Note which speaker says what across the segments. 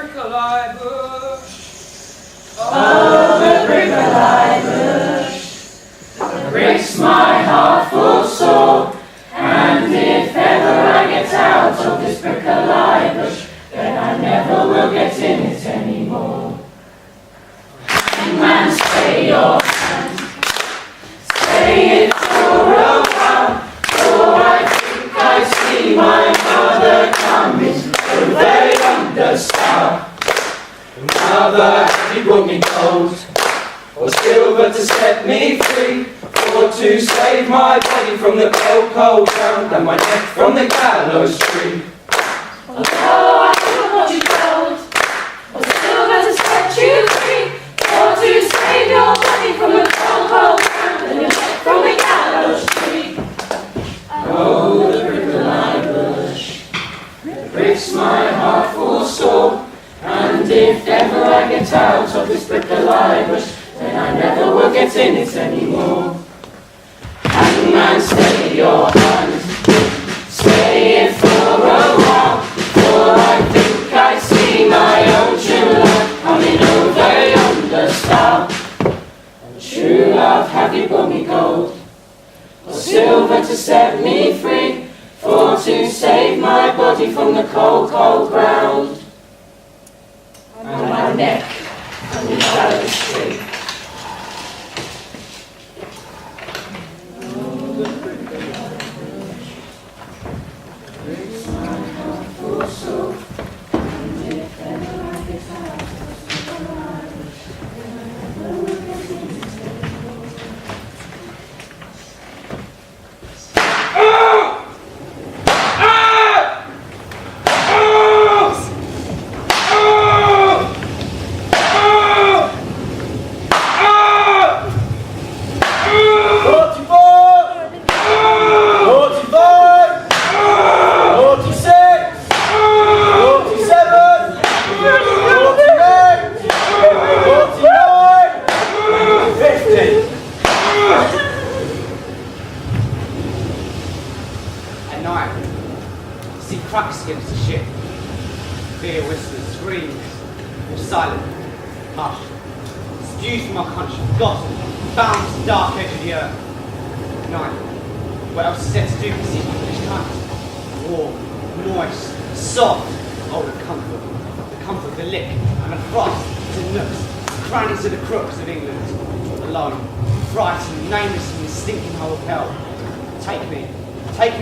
Speaker 1: prickly bush.
Speaker 2: Oh, the prickly bush that breaks my heart full sore. And if ever I get out of this prickly bush, then I never will get in it anymore. Hangman, stay your hand, stay it for a while, for I think I see my mother coming over yonder stile. Mother, have you brought me gold or silver to set me free, or to save my body from the cold, cold ground and my neck from the gallows tree? Although I haven't brought you gold or silver to set you free, or to save your body from the cold, cold ground and your neck from the gallows tree. Oh, the prickly bush breaks my heart full sore. And if ever I get out of this prickly bush, then I never will get in it anymore. Hangman, stay your hand, stay it for a while, for I think I see my own true love coming over yonder stile. And true love, have you brought me gold or silver to set me free, for to save my body from the cold, cold ground and my neck from the gallows tree?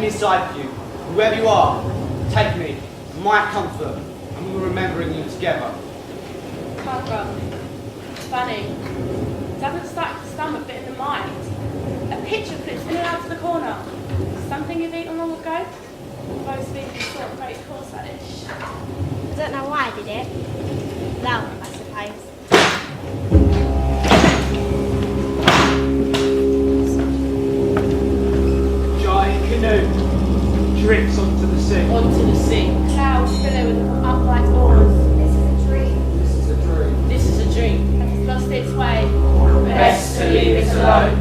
Speaker 2: Inside you, whoever you are, take me, my comfort, and we're remembering you together.
Speaker 3: Barbara, funny, doesn't start the stomach but in the mind. A picture flips in and out of the corner. Something you've eaten long ago? Both speaking sort of very coarse-ish.
Speaker 4: I don't know why I did it. Love, I suppose.
Speaker 1: Giant canoe drifts onto the sea.
Speaker 3: Onto the sea. Clouds billow with upright oars.
Speaker 4: This is a dream.
Speaker 1: This is a dream.
Speaker 3: This is a dream. It has lost its way.
Speaker 2: Best to leave it alone.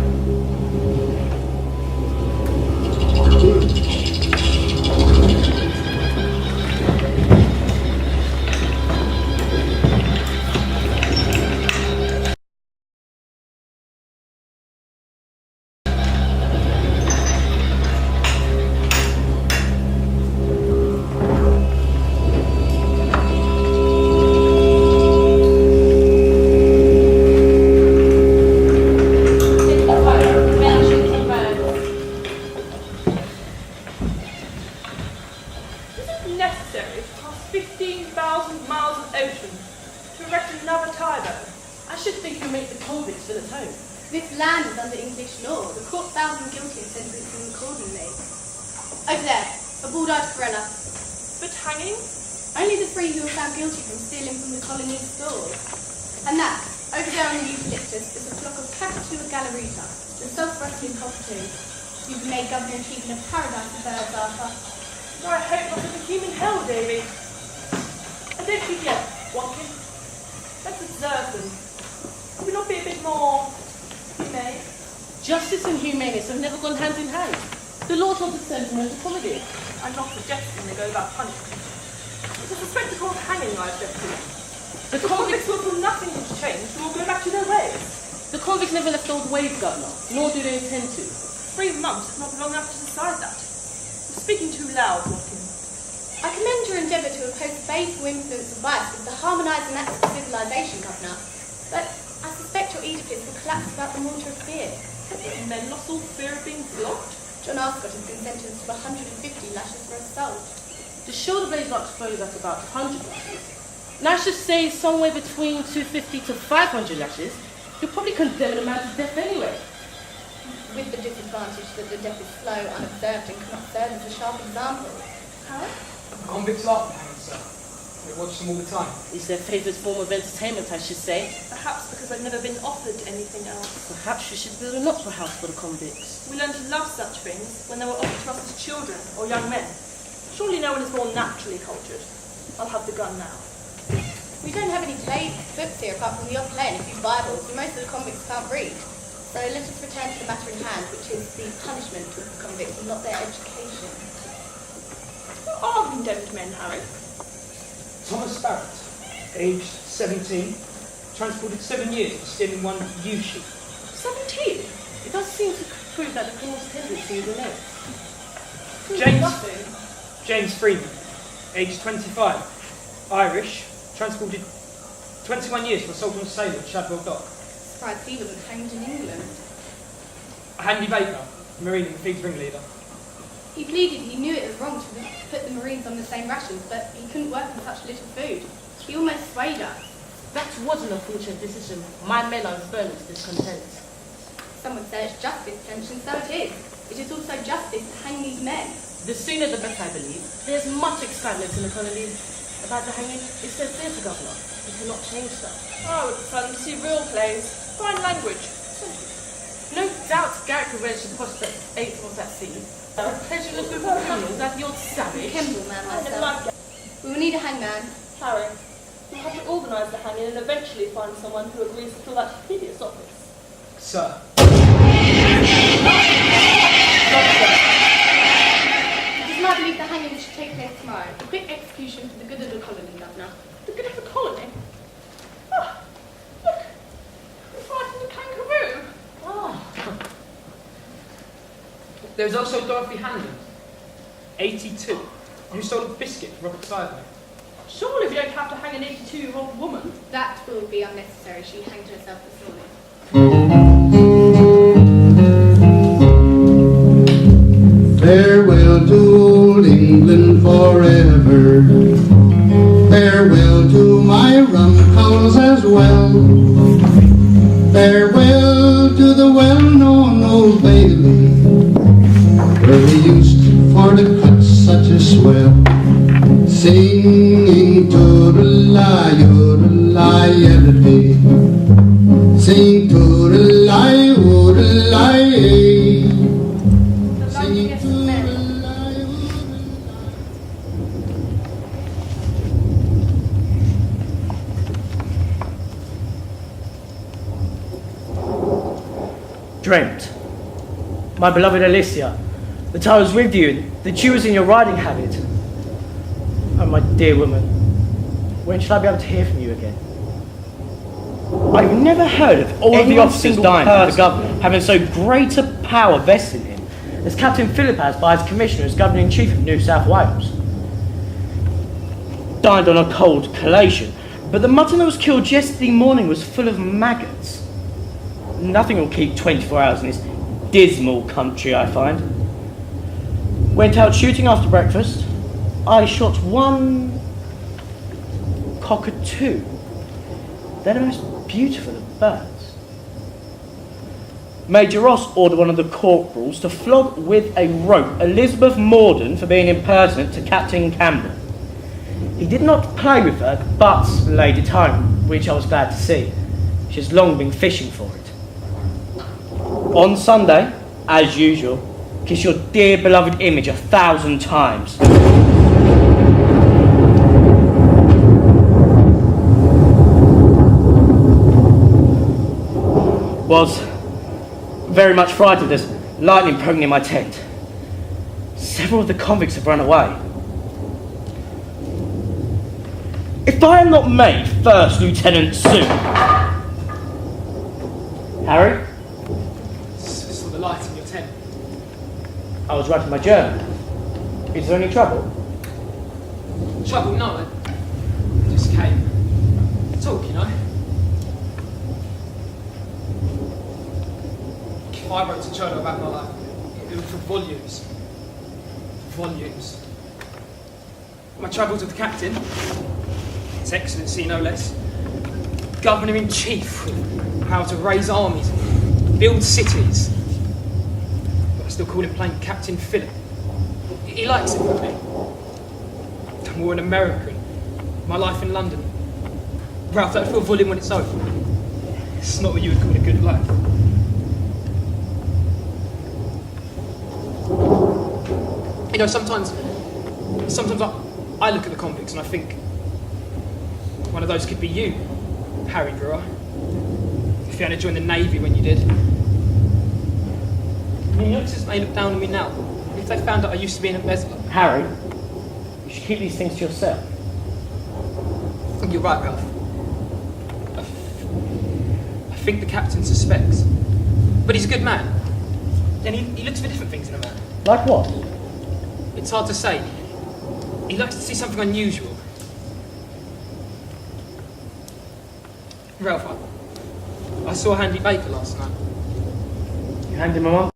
Speaker 3: Justice and humaneness have never gone hand in hand. The law taught us sentiment of comedy.
Speaker 5: I'm not suggesting they go about punishment. It's just a
Speaker 2: spectacle of hanging I object to. The convicts will feel nothing has changed and will go back to their ways.
Speaker 5: The convicts never left old ways, Governor, nor do they intend to.
Speaker 2: 3 months is not long enough to decide that. You're speaking too loud, Watkins.
Speaker 3: I commend your endeavour to oppose the fateful influence of vice with the harmonising acts of civilisation, Governor. But I suspect your edifice will collapse without the mortar of fear.
Speaker 2: Have men lost all fear of being blocked?
Speaker 3: John Ascot has been sentenced to 150 lashes for assault.
Speaker 5: The shoulder blades are exposed at about 100 lashes. And I should say somewhere between 250 to 500 lashes. You'll probably condemn a man to death anyway.
Speaker 3: With the disadvantage that the death is slow, unobserved, and cannot serve as a sharp example. How?
Speaker 1: Convicts love hanging, sir. We watch them all the time.
Speaker 5: It's their favourite form of entertainment, I should say.
Speaker 2: Perhaps because I've never been offered anything else.
Speaker 5: Perhaps you should build an opera house for the convicts.
Speaker 2: We learn to love such things when they were offered to us as children or young men. Surely no one is more naturally cultured. I'll have the gun now.
Speaker 3: We don't have any books here apart from the odd play and a few Bibles, and most of the convicts can't read. So let us return to the matter in hand, which is the punishment of the convicts and not their education.
Speaker 2: Who are condemned men, Harry?
Speaker 1: Thomas Barrett, aged 17, transported 7 years for stealing one U-sheet.
Speaker 2: 17?
Speaker 5: It does seem to prove that the criminal's tendency is innate.
Speaker 1: James Freeman, aged 25, Irish, transported 21 years for assault on a sailor at Shadwell Dock.
Speaker 3: Surprised he wasn't hanged in England.
Speaker 1: Handy Baker, Marine and Thieves ringleader.
Speaker 3: He pleaded he knew it was wrong to put the Marines on the same rations, but he couldn't work on such little food. He almost swayed us.
Speaker 5: That was an unfortunate decision. My men are burning to discontent.
Speaker 3: Some would say it's justice, tension, so it is. It is also justice to hang these men.
Speaker 5: The sooner the better, I believe. There's much excitement in the colonies about the hanging. It's their theatre, Governor. You cannot change that.
Speaker 2: I would prefer them to see real plays. Fine language.
Speaker 5: No doubt Garrick arranged the prospect 8 was at sea. A pleasureless group of criminals that you're savage.
Speaker 3: Kemble man
Speaker 2: I never
Speaker 3: myself.
Speaker 2: liked it.
Speaker 3: We will need a hangman.
Speaker 2: Harry, we'll have to organise the hanging and eventually find someone who agrees to fill that hideous office.
Speaker 1: Sir.
Speaker 3: It is my belief the hanging should take place tomorrow. A quick execution for the good of the colony, Governor.
Speaker 2: The good of the colony? Ah, look! It's fighting a kangaroo!
Speaker 5: Ah.
Speaker 1: There's also Dorothy Hanlon, 82, who stole a biscuit from Robert Sidley.
Speaker 2: Surely we don't have to hang an 82-year-old woman.
Speaker 3: That will be unnecessary. She hanged herself this morning.
Speaker 6: Farewell to old England forever. Farewell to my rum-cows as well. Farewell to the well-known Old Bailey, where we used for to cut such a swell, singing toodle-lie-oodle-lie-yellow-day, sing toodle-lie-oodle-lie-ay.
Speaker 3: The luckiest of men.
Speaker 7: Dreamt, my beloved Alicia, that I was with you, that you was in your riding habit. Oh, my dear woman, when shall I be able to hear from you again? I've never heard of all of the officers dying of the governor having so great a power vested in him as Captain Phillip has by his commissioner as Governor-in-Chief of New South Wales. Dined on a cold collation, but the mutton that was killed yesterday morning was full of maggots. Nothing will keep 24 hours in this dismal country, I find. Went out shooting after breakfast. I shot one cockatoo. They're the most beautiful of birds. Major Ross ordered one of the corporals to flog with a rope Elizabeth Morden for being impertinent to Captain Campbell. He did not play with her, but laid it home, which I was glad to see. She has long been fishing for it. On Sunday, as usual, kiss your dear beloved image 1,000 times. Was very much frightened as lightning broke near my tent. Several of the convicts have run away. If I am not made first lieutenant soon... Harry,
Speaker 1: Saw the light in your tent.
Speaker 7: I was writing my journal. Is there any trouble?
Speaker 1: Trouble? No, I just came. Talk, you know. If I wrote a journal about my life, it would for volumes. Volumes. My travels with the captain, His Excellency no less, Governor-in-Chief, how to raise armies, build cities. But I still call him plain Captain Philip. He likes it for me. I'm more an American. My life in London. Ralph, don't feel volume when it's over. It's not what you would call a good life. You know, sometimes I look at the convicts and I think one of those could be you, Harry Brewer. If you hadn't joined the Navy when you did. I mean, youngsters may look down on me now. If they found out I used to be an embezzler.
Speaker 7: Harry, you should keep these things to yourself.
Speaker 1: You're right, Ralph. I think the captain suspects. But he's a good man. And he looks for different things in a man.
Speaker 7: Like what?
Speaker 1: It's hard to say. He likes to see something unusual. Ralph, I saw Handy Baker last night.
Speaker 7: You handed him a month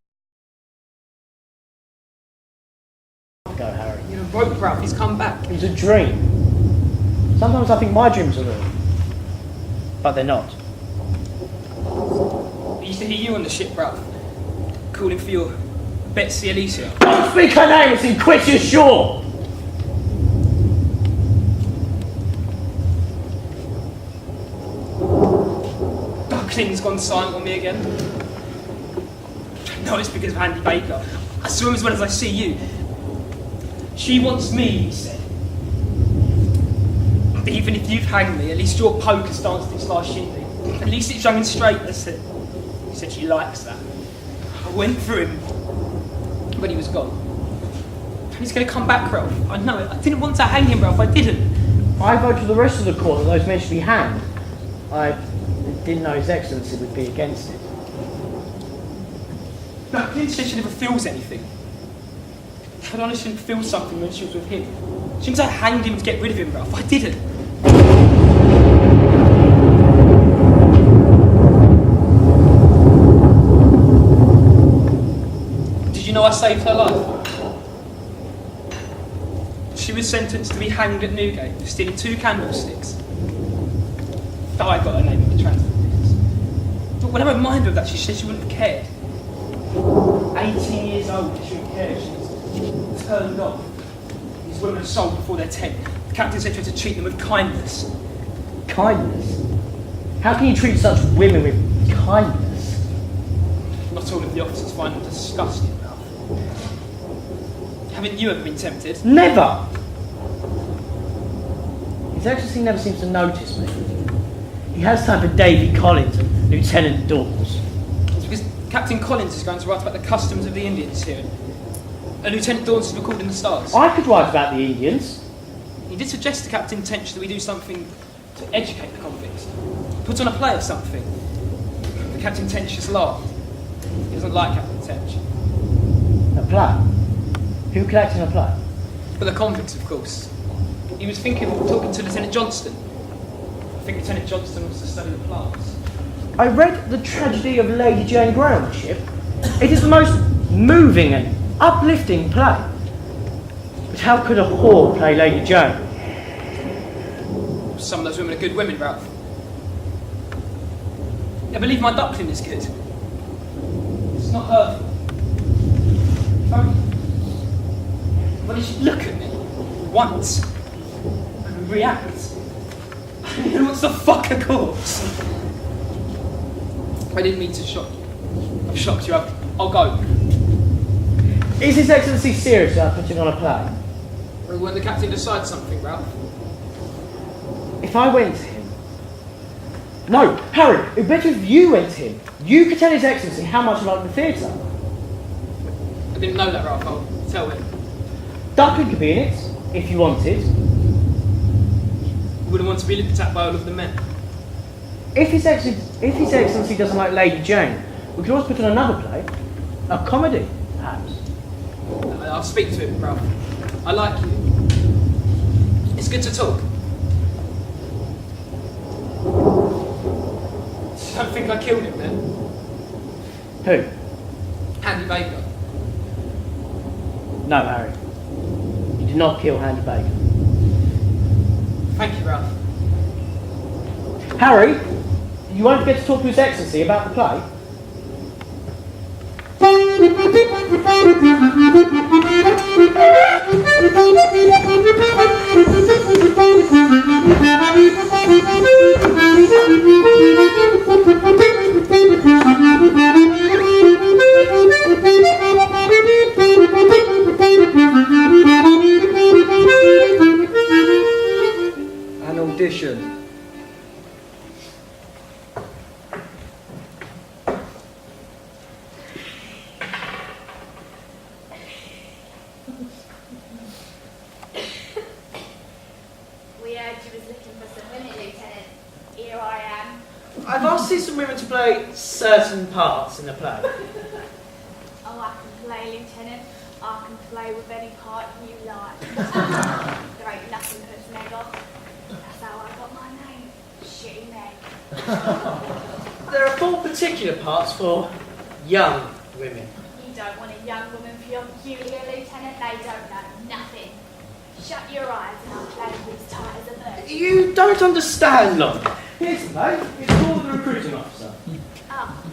Speaker 7: ago, Harry.
Speaker 1: You know, broke Ralph, he's come back.
Speaker 7: It was a dream. Sometimes I think my dreams are real. But they're not.
Speaker 1: I used to hear you on the ship, Ralph. Calling for your Betsy Alicia.
Speaker 7: Don't speak her name, it's in quit your shore!
Speaker 1: Buckling's gone silent on me again. No, it's because of Handy Baker. I saw him as well as I see you. She wants me, he said. Even if you've hanged me, at least your poker's danced its last shindig. At least it's young and straight, I said. He said she likes that. I went through him when he was gone. And he's going to come back, Ralph. I know it. I didn't want to hang him, Ralph. I didn't.
Speaker 7: I vote for the rest of the court that those men should be hanged. I didn't know His Excellency would be against it.
Speaker 1: No, I didn't say she never feels anything. I honestly didn't feel something when she was with him. She thinks I hanged him to get rid of him, Ralph. I didn't. Did you know I saved her life? She was sentenced to be hanged at Newgate for stealing 2 candlesticks. Though I got her name in the transfer tickets. But when I reminded her of that, she said she wouldn't have cared. 18 years old, she wouldn't care. She was turned off. These women are sold before they're 10. The captain said she had to treat them with kindness.
Speaker 7: Kindness? How can you treat such women with kindness?
Speaker 1: Not all of the officers find them disgusting enough. Haven't you ever been tempted?
Speaker 7: Never! His Excellency never seems to notice me. He has time for Davy Collins and Lieutenant Dawes.
Speaker 1: It's because Captain Collins is going to write about the customs of the Indians here. And Lieutenant Dawes is recalled in the stars.
Speaker 7: I could write about the Indians.
Speaker 1: He did suggest to Captain Tench that we do something to educate the convicts. Put on a play or something. But Captain Tench just laughed. He doesn't like Captain Tench.
Speaker 7: A play? Who could act in a play?
Speaker 1: But the convicts, of course. He was thinking of talking to Lieutenant Johnston. I think Lieutenant Johnston wants to study the plants.
Speaker 7: I read The Tragedy of Lady Jane Grey on the ship. It is the most moving and uplifting play. But how could a whore play Lady Jane?
Speaker 1: Some of those women are good women, Ralph. I believe my duckling is good. It's not her. When did she look at me? Once. And react. Who wants to fuck a corpse? I didn't mean to shock you. I've shocked you. I'll go.
Speaker 7: Is His Excellency serious about putting on a play?
Speaker 1: Or when the captain decides something, Ralph.
Speaker 7: If I went to him... No, Harry, it would be better if you went to him. You could tell His Excellency how much you like the theatre.
Speaker 1: I didn't know that, Ralph. I'll tell him.
Speaker 7: Duckling could be in it, if you wanted.
Speaker 1: You wouldn't want to be looked at by all of the men.
Speaker 7: If His Excellency doesn't like Lady Jane, we could always put on another play. A comedy, perhaps.
Speaker 1: I'll speak to him, Ralph. I like you. It's good to talk. I don't think I killed him then.
Speaker 7: Who?
Speaker 1: Andy Baker.
Speaker 7: No, Harry. You did not kill Andy Baker.
Speaker 1: Thank you, Ralph.
Speaker 7: Harry, you won't get to talk to His Excellency about the play.
Speaker 8: An audition.
Speaker 4: We heard you was looking for some women, Lieutenant. Here I am.
Speaker 7: I've asked to see some women to play certain parts in the play.
Speaker 4: Oh, I can play, Lieutenant. I can play with any part you like. There ain't nothing puts Meg off. That's how I got my name. Shitty Meg.
Speaker 7: There are 4 particular parts for young women.
Speaker 4: You don't want a young woman for your peculiar, Lieutenant. They don't know nothing. Shut your eyes and I'll play you as tight as a bird.
Speaker 7: You don't understand, Lon. Here's the play. It's called The Recruiting Officer.
Speaker 4: Oh,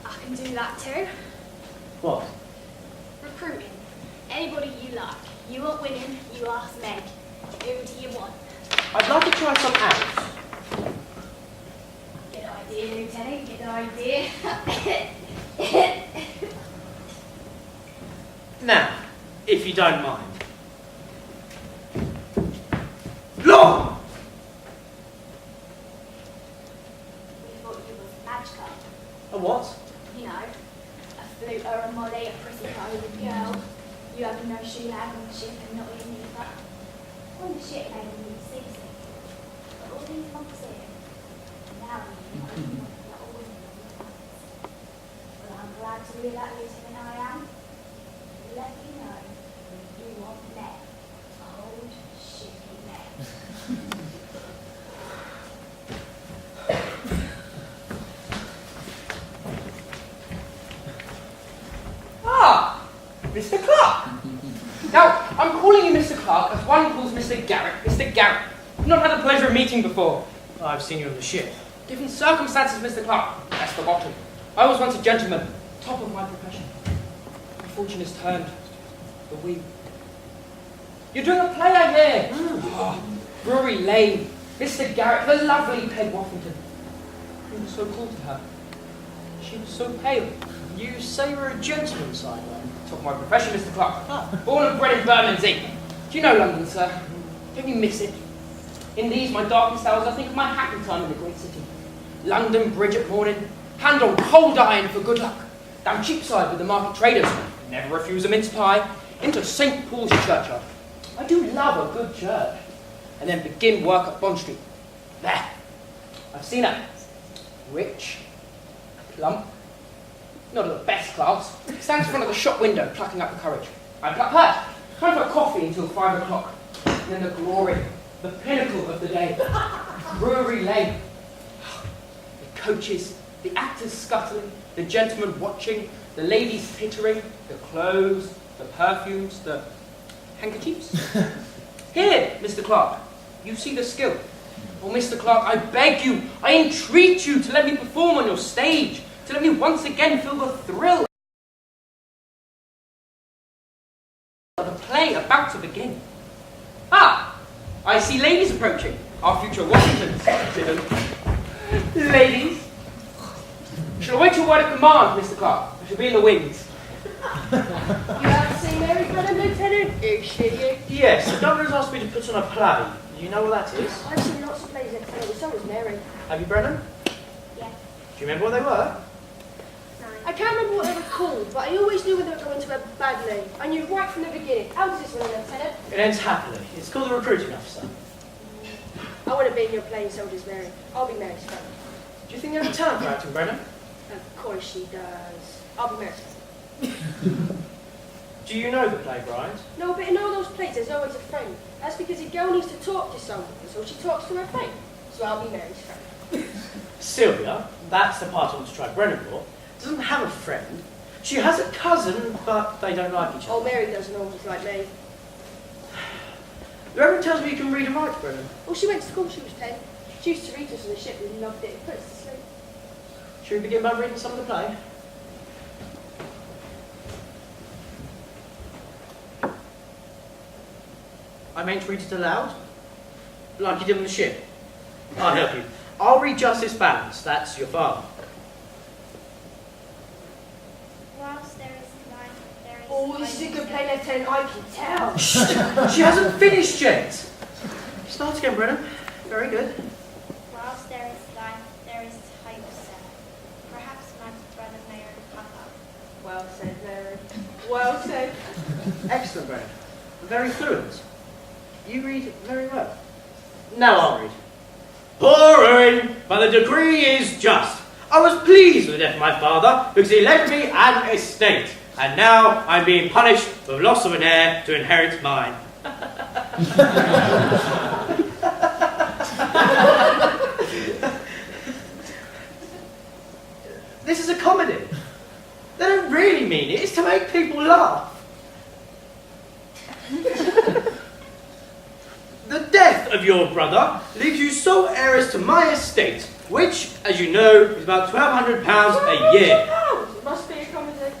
Speaker 4: I can do that too.
Speaker 7: What?
Speaker 4: Recruiting. Anybody you like. You want women, you ask Meg. Who do you want?
Speaker 7: I'd like to try some out.
Speaker 4: Good idea, Lieutenant. Good idea.
Speaker 7: Now, if you don't mind. Lon!
Speaker 4: We thought you was magical.
Speaker 7: A what?
Speaker 4: You know, a flute or a molly, a pretty coded girl. You having no shoe lag on the ship and not even either. On the ship made a new seasick. But all these months in, now you know you want a lot of women in your hands. Well, I'm glad to hear that, Lieutenant, I am. Let me know when you want men. Old, shitty men.
Speaker 1: Ah! Mr. Clark! Now, I'm calling you Mr. Clark as one calls Mr. Garrett Mr. Garrett. I've not had the pleasure of meeting before.
Speaker 7: I've seen you on the ship.
Speaker 1: Given circumstances, Mr. Clark, that's forgotten. I was once a gentleman, top of my profession. My fortune has turned the wheel. You're doing a play, I hear. Oh, Drury Lane, Mr. Garrett, the lovely Peg Woffington. You were so cool to her. She was so pale.
Speaker 7: You say you're a gentleman, Sideline.
Speaker 1: Top of my profession, Mr. Clark. Born and bred in Bermondsey. Do you know London, sir? Don't you miss it? In these, my darkest hours, I think of my happy time in the great city. London Bridge at morning, hand on cold iron for good luck. Down Cheapside with the market traders, never refuse a mince pie, into St. Paul's Churchyard. I do love a good church. And then begin work at Bond Street. There. I've seen her. Rich, plump, not of the best class, stands in front of the shop window plucking up the courage. I pluck her, time for coffee until 5 o'clock. And then the glory, the pinnacle of the day, Drury Lane. The coaches, the actors scuttling, the gentlemen watching, the ladies tittering, the clothes, the perfumes, the handkerchiefs. Here, Mr. Clark, you see the skill. Oh, Mr. Clark, I beg you, I entreat you to let me perform on your stage, to let me once again feel the thrill of the play about to begin. Ah, I see ladies approaching, our future Washingtons. Ladies, shall I wait your word of command, Mr. Clark? I shall be in the wings.
Speaker 5: You haven't seen Mary Brennan, Lieutenant? You shit, you.
Speaker 7: Yes, the governor has asked me to put on a play. Do you know what that is?
Speaker 5: I've seen lots of plays, Lieutenant. So has Mary.
Speaker 7: Have you, Brennan?
Speaker 4: Yeah.
Speaker 7: Do you remember what they were?
Speaker 5: I can't remember what they were called, but I always knew when they were going to end badly. I knew right from the beginning. How does this one end, Lieutenant?
Speaker 7: It ends happily. It's called The Recruiting Officer.
Speaker 9: I want to be in your plain soldiers, Mary. I'll be Mary's friend.
Speaker 7: Do you think you have a talent for acting, Brennan?
Speaker 9: Of course she does. I'll be Mary's friend.
Speaker 7: Do you know the play, Bryant?
Speaker 9: No, but in all those plays, there's always a friend. That's because a girl needs to talk to someone, so she talks to her friend. So I'll be Mary's friend.
Speaker 7: Sylvia, that's the part I want to try Brennan for, doesn't have a friend. She has a cousin, but they don't like each other.
Speaker 9: Oh, Mary doesn't always like me.
Speaker 7: The Reverend tells me you can read and write, Brennan.
Speaker 9: Well, she went to school, she was 10. She used to read to us on the ship and we loved it. It put us to sleep.
Speaker 7: Should we begin by reading some of the play? I meant to read it aloud, like you did on the ship. I'll help you. I'll read Justice Balance, that's your father.
Speaker 4: Whilst there is life, there is
Speaker 9: Oh, this is a good play, Lieutenant, I can tell.
Speaker 7: She hasn't finished yet. Start again, Brennan. Very good.
Speaker 4: Whilst there is life, there is hope, sir. Perhaps my brother may recover.
Speaker 9: Well said, Mary. Well said.
Speaker 7: Excellent, Brennan. Very fluent. You read very well. Now I'll read. Poor Owen, but the decree is just. I was pleased with the death of my father because he left me an estate, and now I'm being punished with loss of an heir to inherit mine. This is a comedy. They don't really mean it. It's to make people laugh. The death of your brother leaves you sole heiress to my estate, which, as you know, is about £1,200 a year.
Speaker 9: It must be a comedy.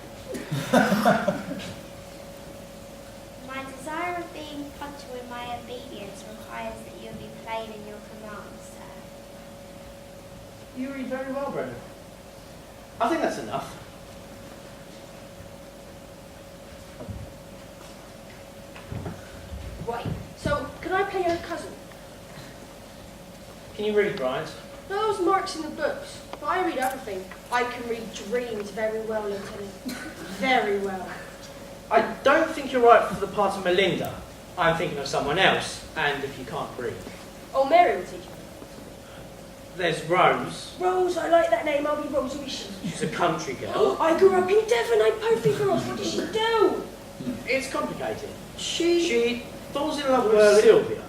Speaker 4: My desire of being punctual in my obedience requires that you be plain in your commands, sir.
Speaker 7: You read very well, Brennan. I think that's enough.
Speaker 9: Right, so can I play your cousin?
Speaker 7: Can you read, Bryant?
Speaker 9: No, those marks in the books, but I read everything. I can read dreams very well, Lieutenant. Very well.
Speaker 7: I don't think you're right for the part of Melinda. I'm thinking of someone else, and if you can't read.
Speaker 9: Oh, Mary will teach me.
Speaker 7: There's Rose.
Speaker 9: Rose, I like that name. I'll be Rose Wishes.
Speaker 7: She's a country girl.
Speaker 9: Oh, I grew up in Devon. I'm perfect for Rose. What does she do?
Speaker 7: It's complicated. She falls in love with Sylvia.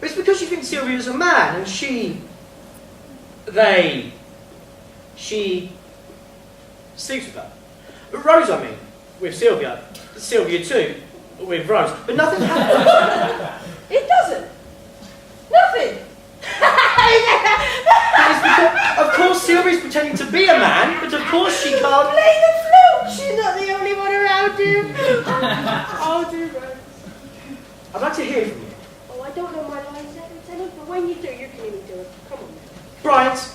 Speaker 7: But it's because she thinks Sylvia's a man, and she sleeps with her. Rose, I mean, with Sylvia. Sylvia too, with Rose. But nothing happens.
Speaker 9: It doesn't. Nothing.
Speaker 7: Of course, Sylvia's pretending to be a man, but of course she can't.
Speaker 9: Play the flute. She's not the only one around here. I'll do Rose.
Speaker 7: I'd like to hear from you.
Speaker 9: Oh, I don't know my lines yet, Lieutenant, but when you do, you can hear me do it. Come on.
Speaker 7: Bryant,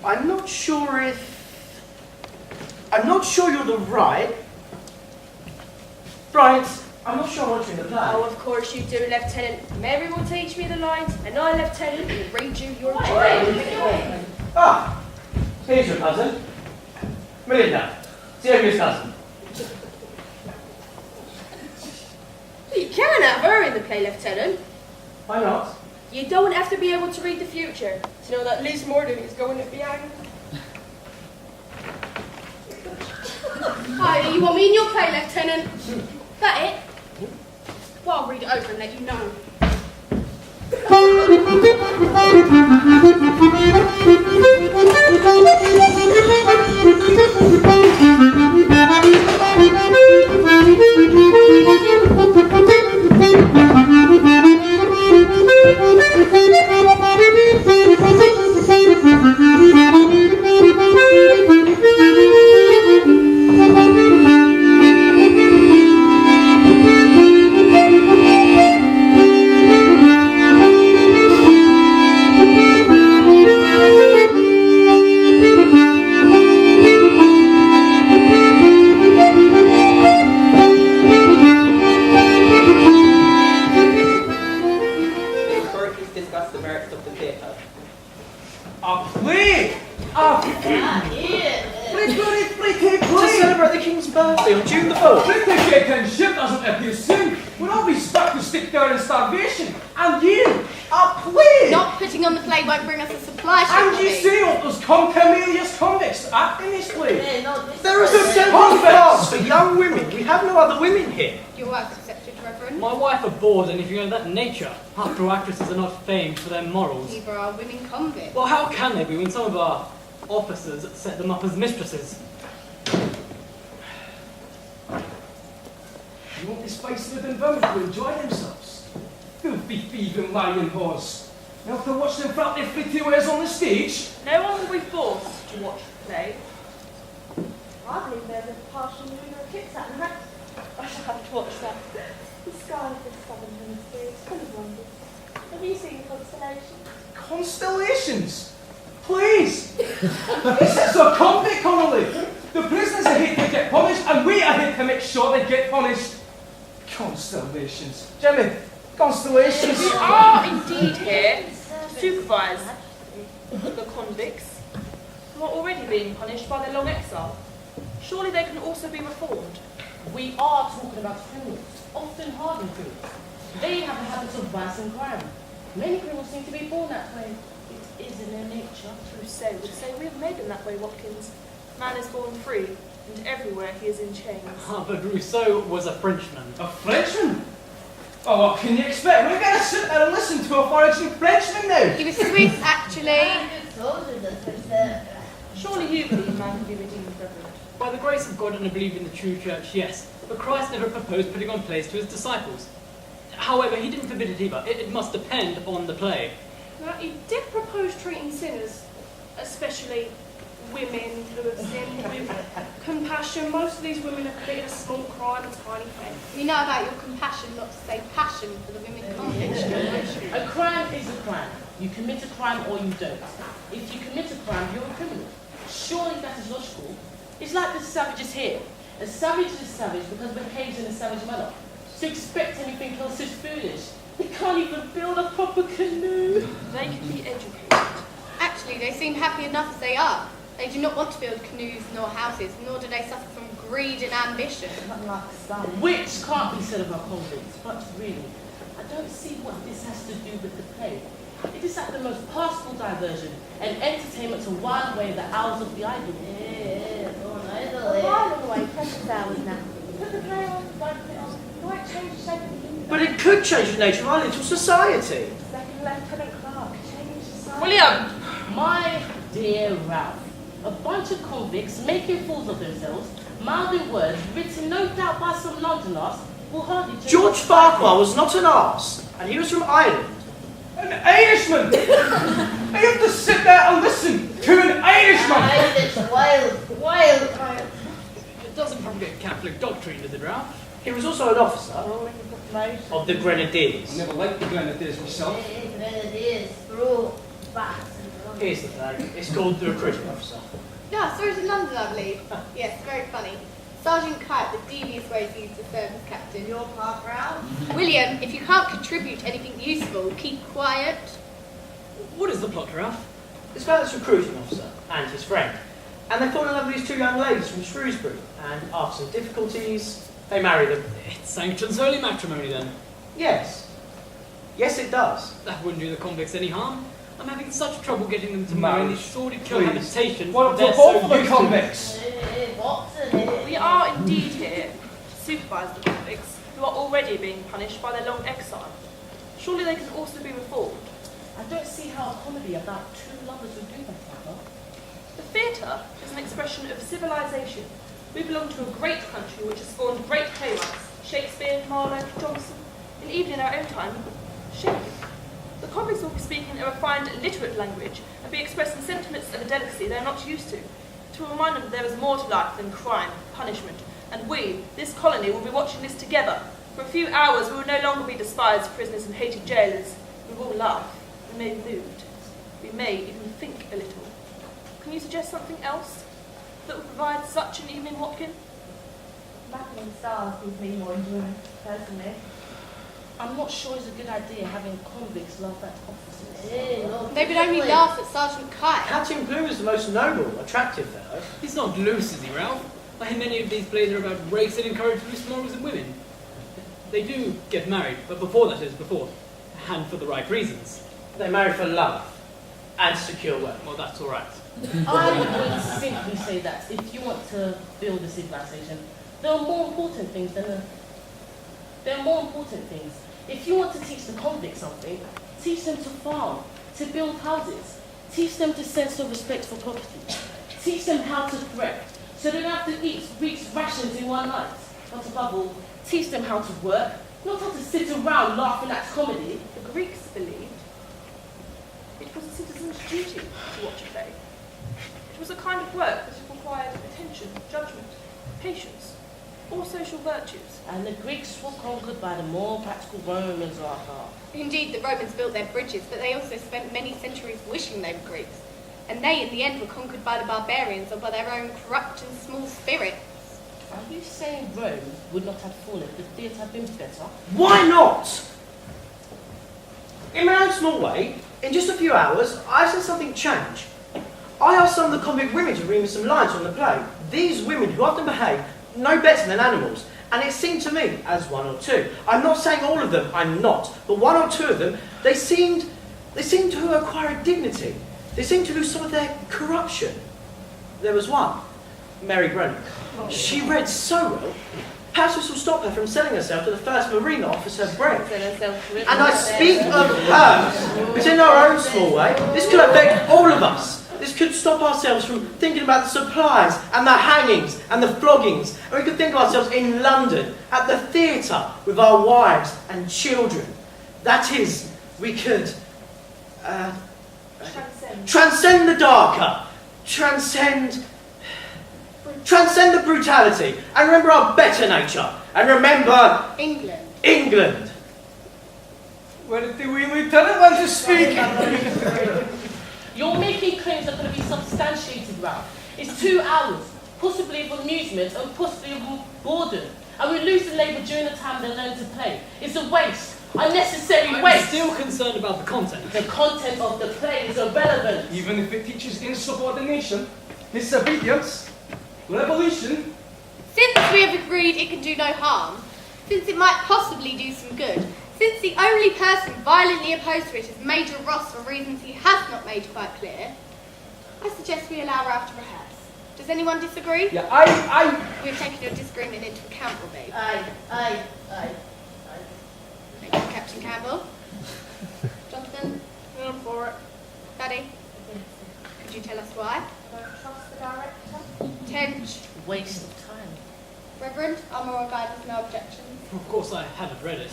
Speaker 7: I'm not sure you're the right. Bryant, I'm not sure I want you in the play.
Speaker 9: Oh, of course you do, Lieutenant. Mary will teach me the lines, and I, Lieutenant, will read you your dreams.
Speaker 7: Ah, here's your cousin. Melinda, Sylvia's cousin.
Speaker 9: You can have her in the play, Lieutenant.
Speaker 7: Why not?
Speaker 9: You don't have to be able to read the future to know that Liz Morden is going to be hanged. Hi, you want me in your play, Lieutenant? That it? Well, I'll read it over and let you know.
Speaker 7: To celebrate the King's birthday on June the 4th.
Speaker 2: Bitte, Captain, ship doesn't appear soon. We're
Speaker 1: Nobody stuck to stick there in starvation. And you are pleased.
Speaker 3: Not putting on the play won't bring us a supply ship.
Speaker 1: And you
Speaker 3: Bobby.
Speaker 1: see all those contumelious convicts acting this play.
Speaker 7: There is a temple class for young women. We have no other women here.
Speaker 3: Your wife's accepted, Reverend.
Speaker 10: My wife abhors anything of that nature. After all, actresses are not famed for their morals.
Speaker 3: Neither are women convicts.
Speaker 10: Well, how can they be when some of our officers set them up as mistresses?
Speaker 1: You want this face-lipped vermin to enjoy themselves? Filthy, thieving, lying whores. You have to watch them flout their fitty wares on the stage?
Speaker 11: No one will be forced to watch the play.
Speaker 4: I believe there's a partial moving of kicks at night.
Speaker 11: I shall have to watch that.
Speaker 4: The sky of this southern hemisphere is full of wonders. Have you seen the constellations?
Speaker 1: Constellations? Please! This is a convict colony! The prisoners are here to get punished, and we are here to make sure they get punished. Constellations. Jimmy, constellations.
Speaker 11: We are indeed here to supervise the convicts who are already being punished by their long exile. Surely they can also be reformed.
Speaker 5: We are talking about criminals, often hardened criminals. They have a habit of vice and crime. Many criminals seem to be born that way. It is in their nature.
Speaker 11: Rousseau would say we have made them that way, Watkins. Man is born free, and everywhere he is in chains.
Speaker 10: Ah, but Rousseau was a Frenchman.
Speaker 1: A Frenchman? Oh, what can you expect? We're going to sit there and listen to a foreign Frenchman now.
Speaker 3: He was Swiss, actually.
Speaker 11: Surely you believe man can be redeemed, Reverend.
Speaker 10: By the grace of God and I believe in the true church, yes. But Christ never proposed putting on plays to his disciples. However, he didn't forbid it either. It must depend on the play.
Speaker 9: Now, he did propose treating sinners, especially women who have sinned, with compassion. Most of these women have committed a small crime, a tiny thing.
Speaker 3: We know about your compassion, not to say passion, for the women convicts.
Speaker 5: A crime is a crime. You commit a crime or you don't. If you commit a crime, you're a criminal. Surely that is logical. It's like the savages here. A savage is a savage because it behaves in a savage manner. To expect anything else is foolish. They can't even build a proper canoe.
Speaker 11: They can be educated.
Speaker 3: Actually, they seem happy enough as they are. They do not want to build canoes nor houses, nor do they suffer from greed and ambition.
Speaker 5: Which can't be said of our convicts, but really, I don't see what this has to do with the play. It is like the most passable diversion and entertainment to while away the hours of the idle.
Speaker 4: While on the way, precious hours now. Put the play on, don't put it on. Might change the shape of the kingdom.
Speaker 7: But it could change the nature of our little society.
Speaker 4: Second Lieutenant Clark, change society.
Speaker 11: William!
Speaker 5: My dear Ralph, a bunch of convicts making fools of themselves, mouthing words written no doubt by some Londoners, will hardly change.
Speaker 7: George Farquhar was not an arse, and he was from Ireland.
Speaker 1: An Irishman! I have to sit there and listen to an Irishman!
Speaker 2: Wild.
Speaker 10: It doesn't propagate Catholic doctrine, does it, Ralph?
Speaker 7: He was also an officer of the Grenadiers.
Speaker 1: Never liked the Grenadiers myself.
Speaker 7: Here's the thing, it's called the recruiting officer.
Speaker 3: Yeah, so it's in London, I believe. Yes, very funny. Sergeant Kite, the devious ways he used to serve as captain.
Speaker 2: Your part, Ralph.
Speaker 3: William, if you can't contribute anything useful, keep quiet.
Speaker 10: What is the plot, Ralph?
Speaker 7: It's about this recruiting officer and his friend. And they fall in love with these two young ladies from Shrewsbury. And after some difficulties, they marry them.
Speaker 10: It sanctions holy matrimony, then.
Speaker 7: Yes. Yes, it does.
Speaker 10: That wouldn't do the convicts any harm. I'm having such trouble getting them to marry in these sordid cohabitations.
Speaker 1: Well,
Speaker 10: they're
Speaker 1: for both
Speaker 10: so
Speaker 1: of the
Speaker 10: used to.
Speaker 1: convicts.
Speaker 11: We are indeed here to supervise the convicts who are already being punished by their long exile. Surely they can also be reformed.
Speaker 5: I don't see how a comedy about two lovers would do that, Father.
Speaker 11: The theatre is an expression of civilization. We belong to a great country which has spawned great playwrights, Shakespeare, Marlowe, Johnson, and even in our own time, Shakespeare. The convicts will be speaking a refined, literate language and be expressing sentiments of a delicacy they are not used to remind them that there is more to life than crime, punishment, and we, this colony, will be watching this together. For a few hours we will no longer be despised prisoners and hated jailers. We will laugh, we may be moved, we may even think a little. Can you suggest something else that will provide such an evening, Watkin?
Speaker 4: Mapping stars gives me more enjoyment, personally.
Speaker 5: I'm not sure it's a good idea having convicts laugh at officers.
Speaker 3: They would only laugh at Sergeant Kite.
Speaker 7: Captain Blue is the most noble, attractive fellow.
Speaker 10: He's not loose, is he, Ralph? I hear many of these plays are about race and encourage loose morals in women. They do get married, but before that is before, and for the right reasons.
Speaker 7: They marry for love and secure work.
Speaker 10: Well, that's all right.
Speaker 5: I would simply say that if you want to build a civilization, there are more important things than there are more important things. If you want to teach the convicts something, teach them to farm, to build houses, teach them to sense of respect for property, teach them how to threat, so they don't have to eat week's rations in one night. But above all, teach them how to work, not how to sit around laughing at comedy.
Speaker 11: The Greeks believed it was a citizen's duty to watch a play. It was a kind of work that required attention, judgment, patience, all social virtues.
Speaker 5: And the Greeks were conquered by the more practical Romans after.
Speaker 12: Indeed, the Romans built their bridges, but they also spent many centuries wishing they were Greeks. And they, in the end, were conquered by the barbarians or by their own corrupt and small spirit.
Speaker 5: Are you saying Rome would not have fallen if the theatre had been better?
Speaker 7: Why not? In my own small way, in just a few hours, I saw something change. I asked some of the convict women to read me some lines from the play. These women, who often behave no better than animals, and it seemed to me, as one or two, I'm not saying all of them, I'm not, but one or two of them, they seemed to acquire a dignity. They seemed to lose some of their corruption. There was one, Mary Brennan. She read so well, perhaps this will stop her from selling herself to the first marine that offers her bread. And I speak of her, but in our own small way, this could affect all of us. This could stop ourselves from thinking about the supplies and the hangings and the floggings. And we could think of ourselves in London, at the theatre, with our wives and children. That is, we could transcend the darker, transcend the brutality, and remember our better nature, and remember England.
Speaker 1: Well, do we lieutenant want to speak?
Speaker 5: You're making claims that are going to be substantiated, Ralph. It's 2 hours, possibly of amusement and possibly of boredom. And we lose the labour during the time they learn to play. It's a waste, unnecessary
Speaker 10: I'm
Speaker 5: waste.
Speaker 10: still concerned about the content.
Speaker 5: The content of the play is irrelevant.
Speaker 1: Even if it teaches insubordination, disobedience, revolution.
Speaker 12: Since we have agreed it can do no harm, since it might possibly do some good, since the only person violently opposed to it is Major Ross for reasons he has not made quite clear, I suggest we allow Ralph to rehearse. Does anyone disagree?
Speaker 1: Yeah,
Speaker 12: We've taken your disagreement into account, Robbie.
Speaker 5: Aye.
Speaker 12: Thank you, Captain Campbell. Jonathan?
Speaker 9: I'm for it.
Speaker 12: Daddy? Could you tell us why?
Speaker 3: Don't trust the director.
Speaker 12: Tench?
Speaker 5: Waste of time.
Speaker 12: Reverend? Our moral guide has no objections.
Speaker 10: Of course, I haven't read it.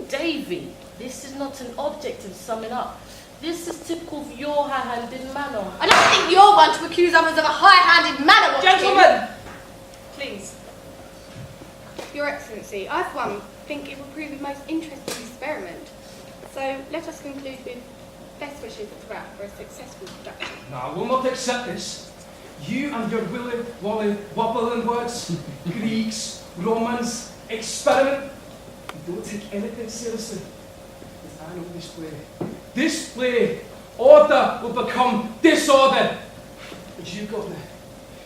Speaker 5: Davy, this is not an objective summing up. This is typical of your high-handed manner.
Speaker 12: I don't think you're one to accuse others of a high-handed manner, what
Speaker 11: Gentlemen! Please.
Speaker 12: Your Excellency, I for one think it will prove a most interesting experiment. So let us conclude with best wishes to Ralph for a successful production.
Speaker 1: No, I will not accept this. You and your willy-wally wobbling words, Greeks, Romans, experiment. You don't take anything seriously. This annual display. Display. Order will become disorder. And you, Governor,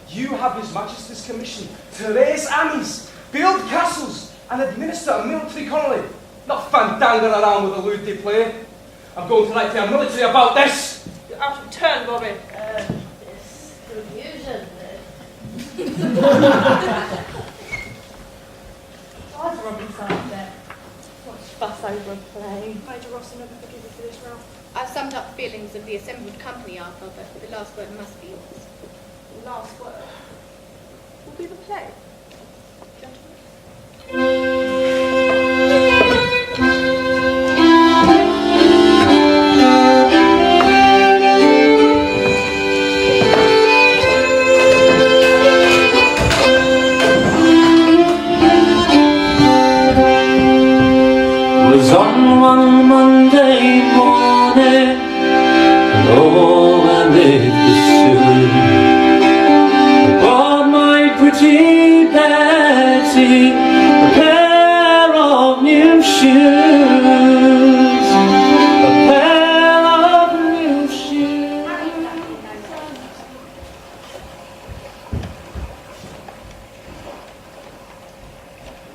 Speaker 1: you have His Majesty's commission to raise armies, build castles, and administer a military colony. Not fandangling around with a lewd display. I'm going to write to our military about this.
Speaker 11: You're out of turn, Robbie.
Speaker 5: This confusion.
Speaker 3: Why's Robbie side there?
Speaker 12: What fuss over a play.
Speaker 9: Major Ross will never forgive you for this, Ralph.
Speaker 12: I've summed up the feelings of the assembled company, Arthur, but the last word must be yours.
Speaker 11: The last word will be the play.
Speaker 2: Was on one Monday morning, and all I made was soon. I bought my pretty Betty a pair of new shoes. A pair of new shoes.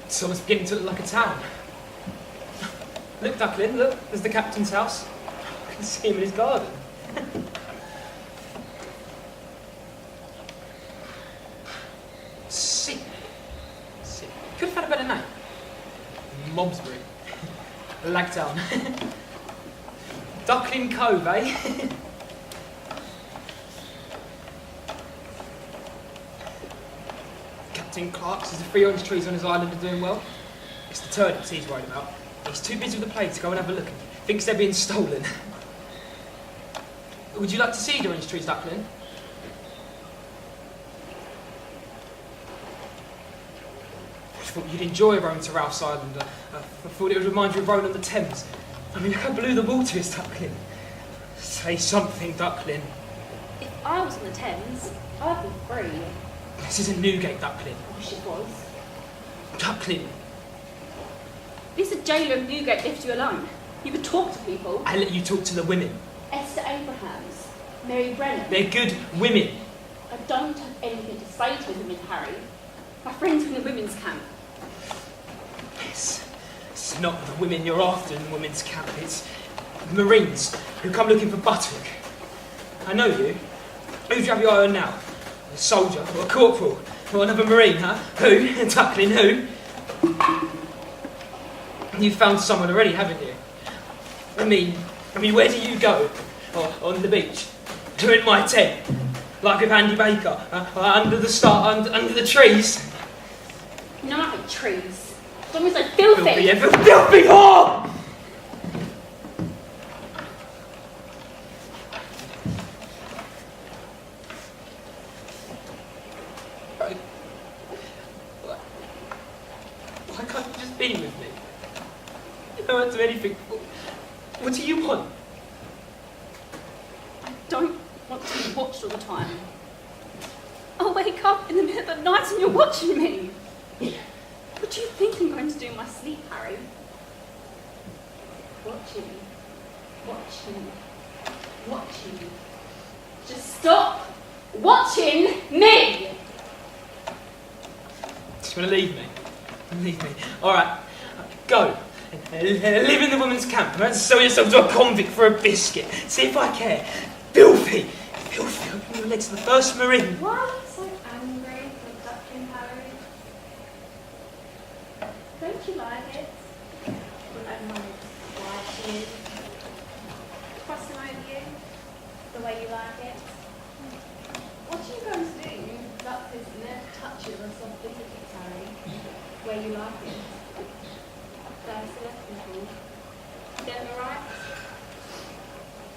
Speaker 1: So it's beginning to look like a town. Look, Ducklin, look, there's the captain's house. I can see him in his garden. See. Could have had a better name. Mobsbury. Lagtown. Ducklin Cove, eh? Captain Clark says the 3 orange trees on his island are doing well. It's the turnips he's worried about. He's too busy with the plague to go and have a look. Thinks they're being stolen. Would you like to see the orange trees, Ducklin? I thought you'd enjoy rowing to Ralph's Island. I thought it would remind you of rowing on the Thames. I mean, look how blue the water is, Ducklin. Say something, Ducklin.
Speaker 11: If I was on the Thames, I'd be free.
Speaker 1: This isn't Newgate, Ducklin.
Speaker 11: I wish it was.
Speaker 1: Ducklin.
Speaker 11: If the jailer of Newgate left you alone, you could talk to people.
Speaker 1: I let you talk to the women.
Speaker 11: Esther Abrahams, Mary Brennan.
Speaker 1: They're good women.
Speaker 11: I don't have anything to say to the women, Harry. My friends are in the women's camp.
Speaker 1: Yes. It's not the women you're after in the women's camp. It's Marines who come looking for buttock. I know you. Who do you have your eye on now? A soldier or a corporal or another Marine, huh? Who? Ducklin, who? You've found someone already, haven't you? I mean, where do you go? On the beach? Or in my tent? Like with Andy Baker? Under the star, under the trees?
Speaker 11: No, I hate trees. Don't be so filthy.
Speaker 1: Filthy whore! Why can't you just be with me? You don't do anything. What do you want?
Speaker 11: I don't want to be watched all the time. I'll wake up in the middle of the night and you're watching me. What do you think I'm going to do in my sleep, Harry? Watching. Just stop watching me!
Speaker 1: Just want to leave me? Leave me. Alright, go. Live in the women's camp and sell yourself to a convict for a biscuit. See if I care. Filthy. Open your legs to the first Marine.
Speaker 4: Why are you so angry with Ducklin, Harry? Don't you like it? Well, I know why she is. Crossing over you, the way you like it. What are you going to do? Duck isn't there to touch you with a soft biscuit, Harry. Where you like it. There's the left people. Get me right?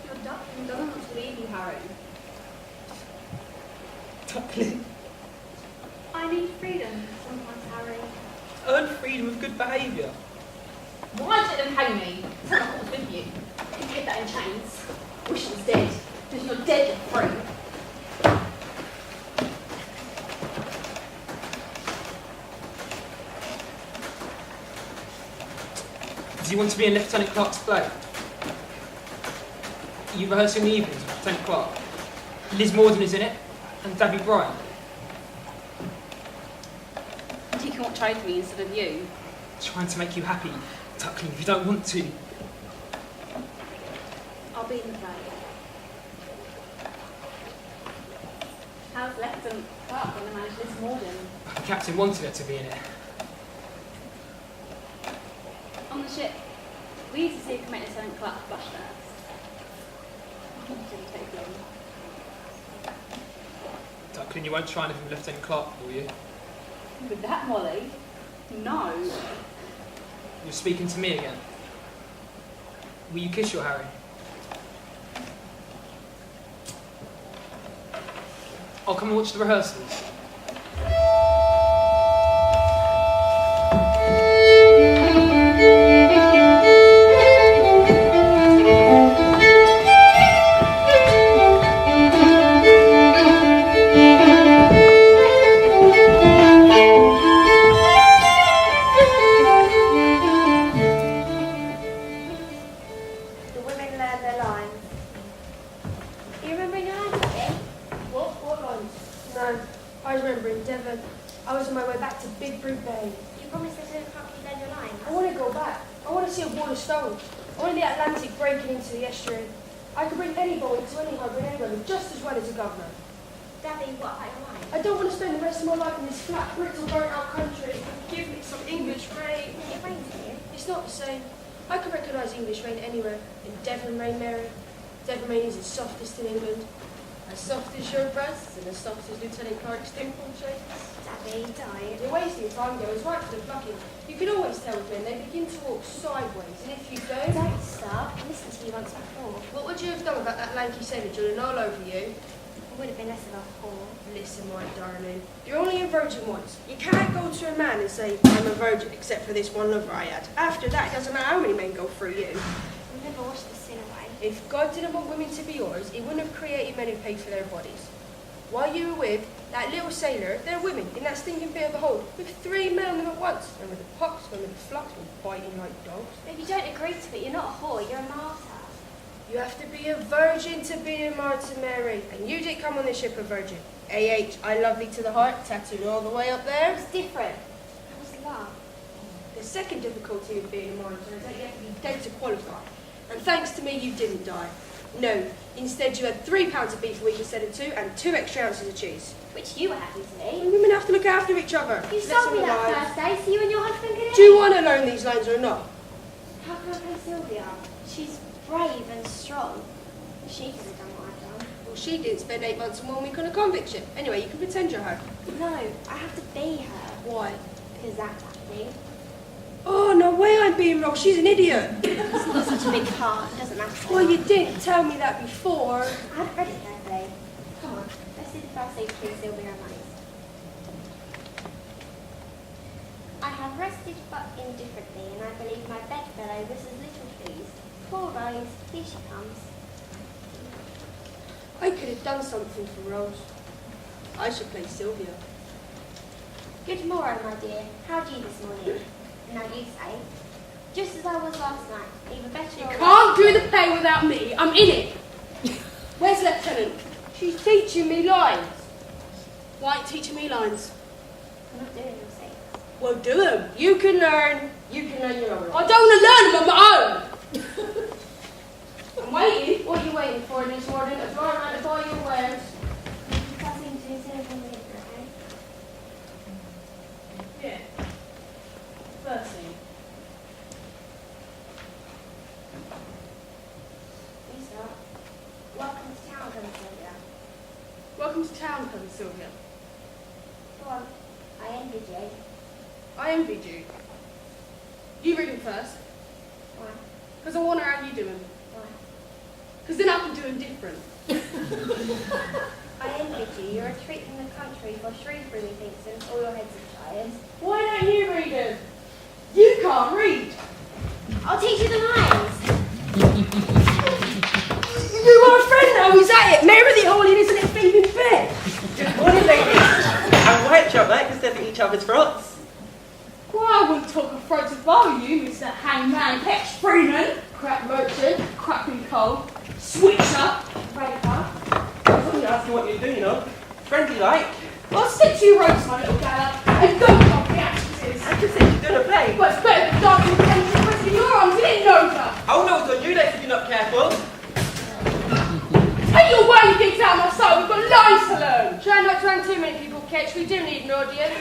Speaker 4: Your Ducklin doesn't want to leave you, Harry.
Speaker 1: Ducklin.
Speaker 4: I need freedom sometimes, Harry.
Speaker 1: Earn freedom of good behaviour.
Speaker 11: Why did them hang me? Tell them what was with you. You kept that in chains. Wish it was dead. Because you're dead, you're free.
Speaker 1: Do you want to be in Lieutenant Clark's play? You rehearse in the evenings with Lieutenant Clark. Liz Morden is in it, and Davy Bryan.
Speaker 11: You can watch over me instead of you.
Speaker 1: Trying to make you happy, Ducklin, if you don't want to.
Speaker 11: I'll be in the play. How's Lieutenant Clark going to manage Liz Morden?
Speaker 1: The captain wanted her to be in it.
Speaker 11: On the ship, we used to see commit Lieutenant Clark flush first. Didn't take long.
Speaker 1: Ducklin, you won't try anything with Lieutenant Clark, will you?
Speaker 11: With that, Molly? No.
Speaker 1: You're speaking to me again. Will you kiss your Harry? I'll come and watch the rehearsals.
Speaker 9: want to see a wall of stone. I want the Atlantic breaking into the estuary. I could bring any boy to any harbour in England just as well as a governor.
Speaker 4: Daddy, what I want?
Speaker 9: I don't want to spend the rest of my life in this flat, brittle, burnt-out country. Give me some English rain.
Speaker 4: It rains here.
Speaker 9: It's not the same. I can recognise English rain anywhere. In Devon rain, Mary. Devon rain is the softest in England. As soft as your breasts and as soft as Lieutenant Clark's dimple shakes.
Speaker 4: Daddy, don't.
Speaker 9: You're wasting your time, girl. It's right for the plucking. You can always tell with men. They begin to walk sideways, and if you don't...
Speaker 4: Don't stop. I listened to you once before.
Speaker 9: What would you have done about that lanky sailor drooling all over you?
Speaker 4: I would have been less of a whore.
Speaker 9: Listen, my darling. You're only a virgin once. You can't go to a man and say, I'm a virgin, except for this one lover I had. After that, it doesn't matter how many men go through you.
Speaker 4: I've never washed the sin away.
Speaker 9: If God didn't want women to be yours, he wouldn't have created men who paid for their bodies. While you were with that little sailor, there are women in that stinking bit of a hold with 3 men on them at once. And with the pox, and with the flux, and biting like dogs.
Speaker 4: If you don't agree to it, you're not a whore, you're a martyr.
Speaker 9: You have to be a virgin to be a martyr, Mary. And you did come on this ship a virgin. A.H., I love thee to the heart, tattooed all the way up there.
Speaker 4: It's different. That was love.
Speaker 9: The second difficulty of being a martyr is that you have to be dead to qualify. And thanks to me, you didn't die. No, instead you had 3 pounds of beef a week instead of 2, and 2 extra ounces of cheese.
Speaker 4: Which you were happy to eat.
Speaker 9: And women have to look after each other.
Speaker 4: You
Speaker 9: Let's
Speaker 4: sold me
Speaker 9: have a
Speaker 4: that
Speaker 9: line.
Speaker 4: first day, so you and your husband could eat.
Speaker 9: Do you want to learn these lines or not?
Speaker 4: How can I play Sylvia? She's brave and strong. She could have done what I've done.
Speaker 9: Well, she didn't spend 8 months and 1 week on a convict ship. Anyway, you can pretend you're her.
Speaker 4: No, I have to be her.
Speaker 9: Why?
Speaker 4: Because that's happening.
Speaker 9: Oh, no way I'm being wrong. She's an idiot.
Speaker 4: It's not such a big part. It doesn't matter.
Speaker 9: Well, you didn't tell me that before.
Speaker 4: I hadn't read it carefully. Come on, let's do the first thing between Sylvia and Monies. I have rested but indifferently, and I believe my bedfellow was as little pleased. Poor Rose, here she comes.
Speaker 9: I could have done something for Rose. I should play Sylvia.
Speaker 4: Good morrow, my dear. How do you this morning? Now you say. Just as I was last night, either better
Speaker 9: You
Speaker 4: or
Speaker 9: can't do the play without me. I'm in it. Where's Lieutenant? She's teaching me lines. Why ain't teaching me lines?
Speaker 4: I'm not doing them, see.
Speaker 9: Well, do them. You can learn. You can learn your own. I don't want to learn them on my own. I'm waiting. What are you waiting for this morning? If you're around to buy your wares.
Speaker 4: That seems to be anything different, eh?
Speaker 5: Yeah. First thing.
Speaker 4: You start. Welcome to town, Cousin Sylvia.
Speaker 9: Welcome to town, Cousin Sylvia.
Speaker 4: Go on. I envied you.
Speaker 9: I envied you. You read them first.
Speaker 4: Why?
Speaker 9: Because I wonder how you doing.
Speaker 4: Why?
Speaker 9: Because then I can do them different.
Speaker 4: I envied you. You're a treat from the country for Shrewsbury, methinks, and all your heads of giants.
Speaker 9: Why don't you read them? You can't read.
Speaker 4: I'll teach you the lines.
Speaker 9: You are a friend now, is that it? Mary the Holy Innocent and Babe in bed.
Speaker 13: Good morning, ladies. And why don't you like to step at each other's throats?
Speaker 9: Well, I wouldn't talk of throats if I were you, Mr. Hangman, Hex Freeman, crack merchant, cracking coal, switcher, raper.
Speaker 13: I was only asking what you're doing, you know. Friendly like.
Speaker 9: I'll stick to your ropes, my little gallop, and don't talk the actresses.
Speaker 13: I just said you're doing a play.
Speaker 9: Well, it's better than dancing with and twisting your arms in Nova.
Speaker 13: I'll know it's on you then if you're not careful.
Speaker 9: Take your whiny gigs out of my sight, we've got lines to learn. Try not to hang too many people, Ketch, we do need an audience.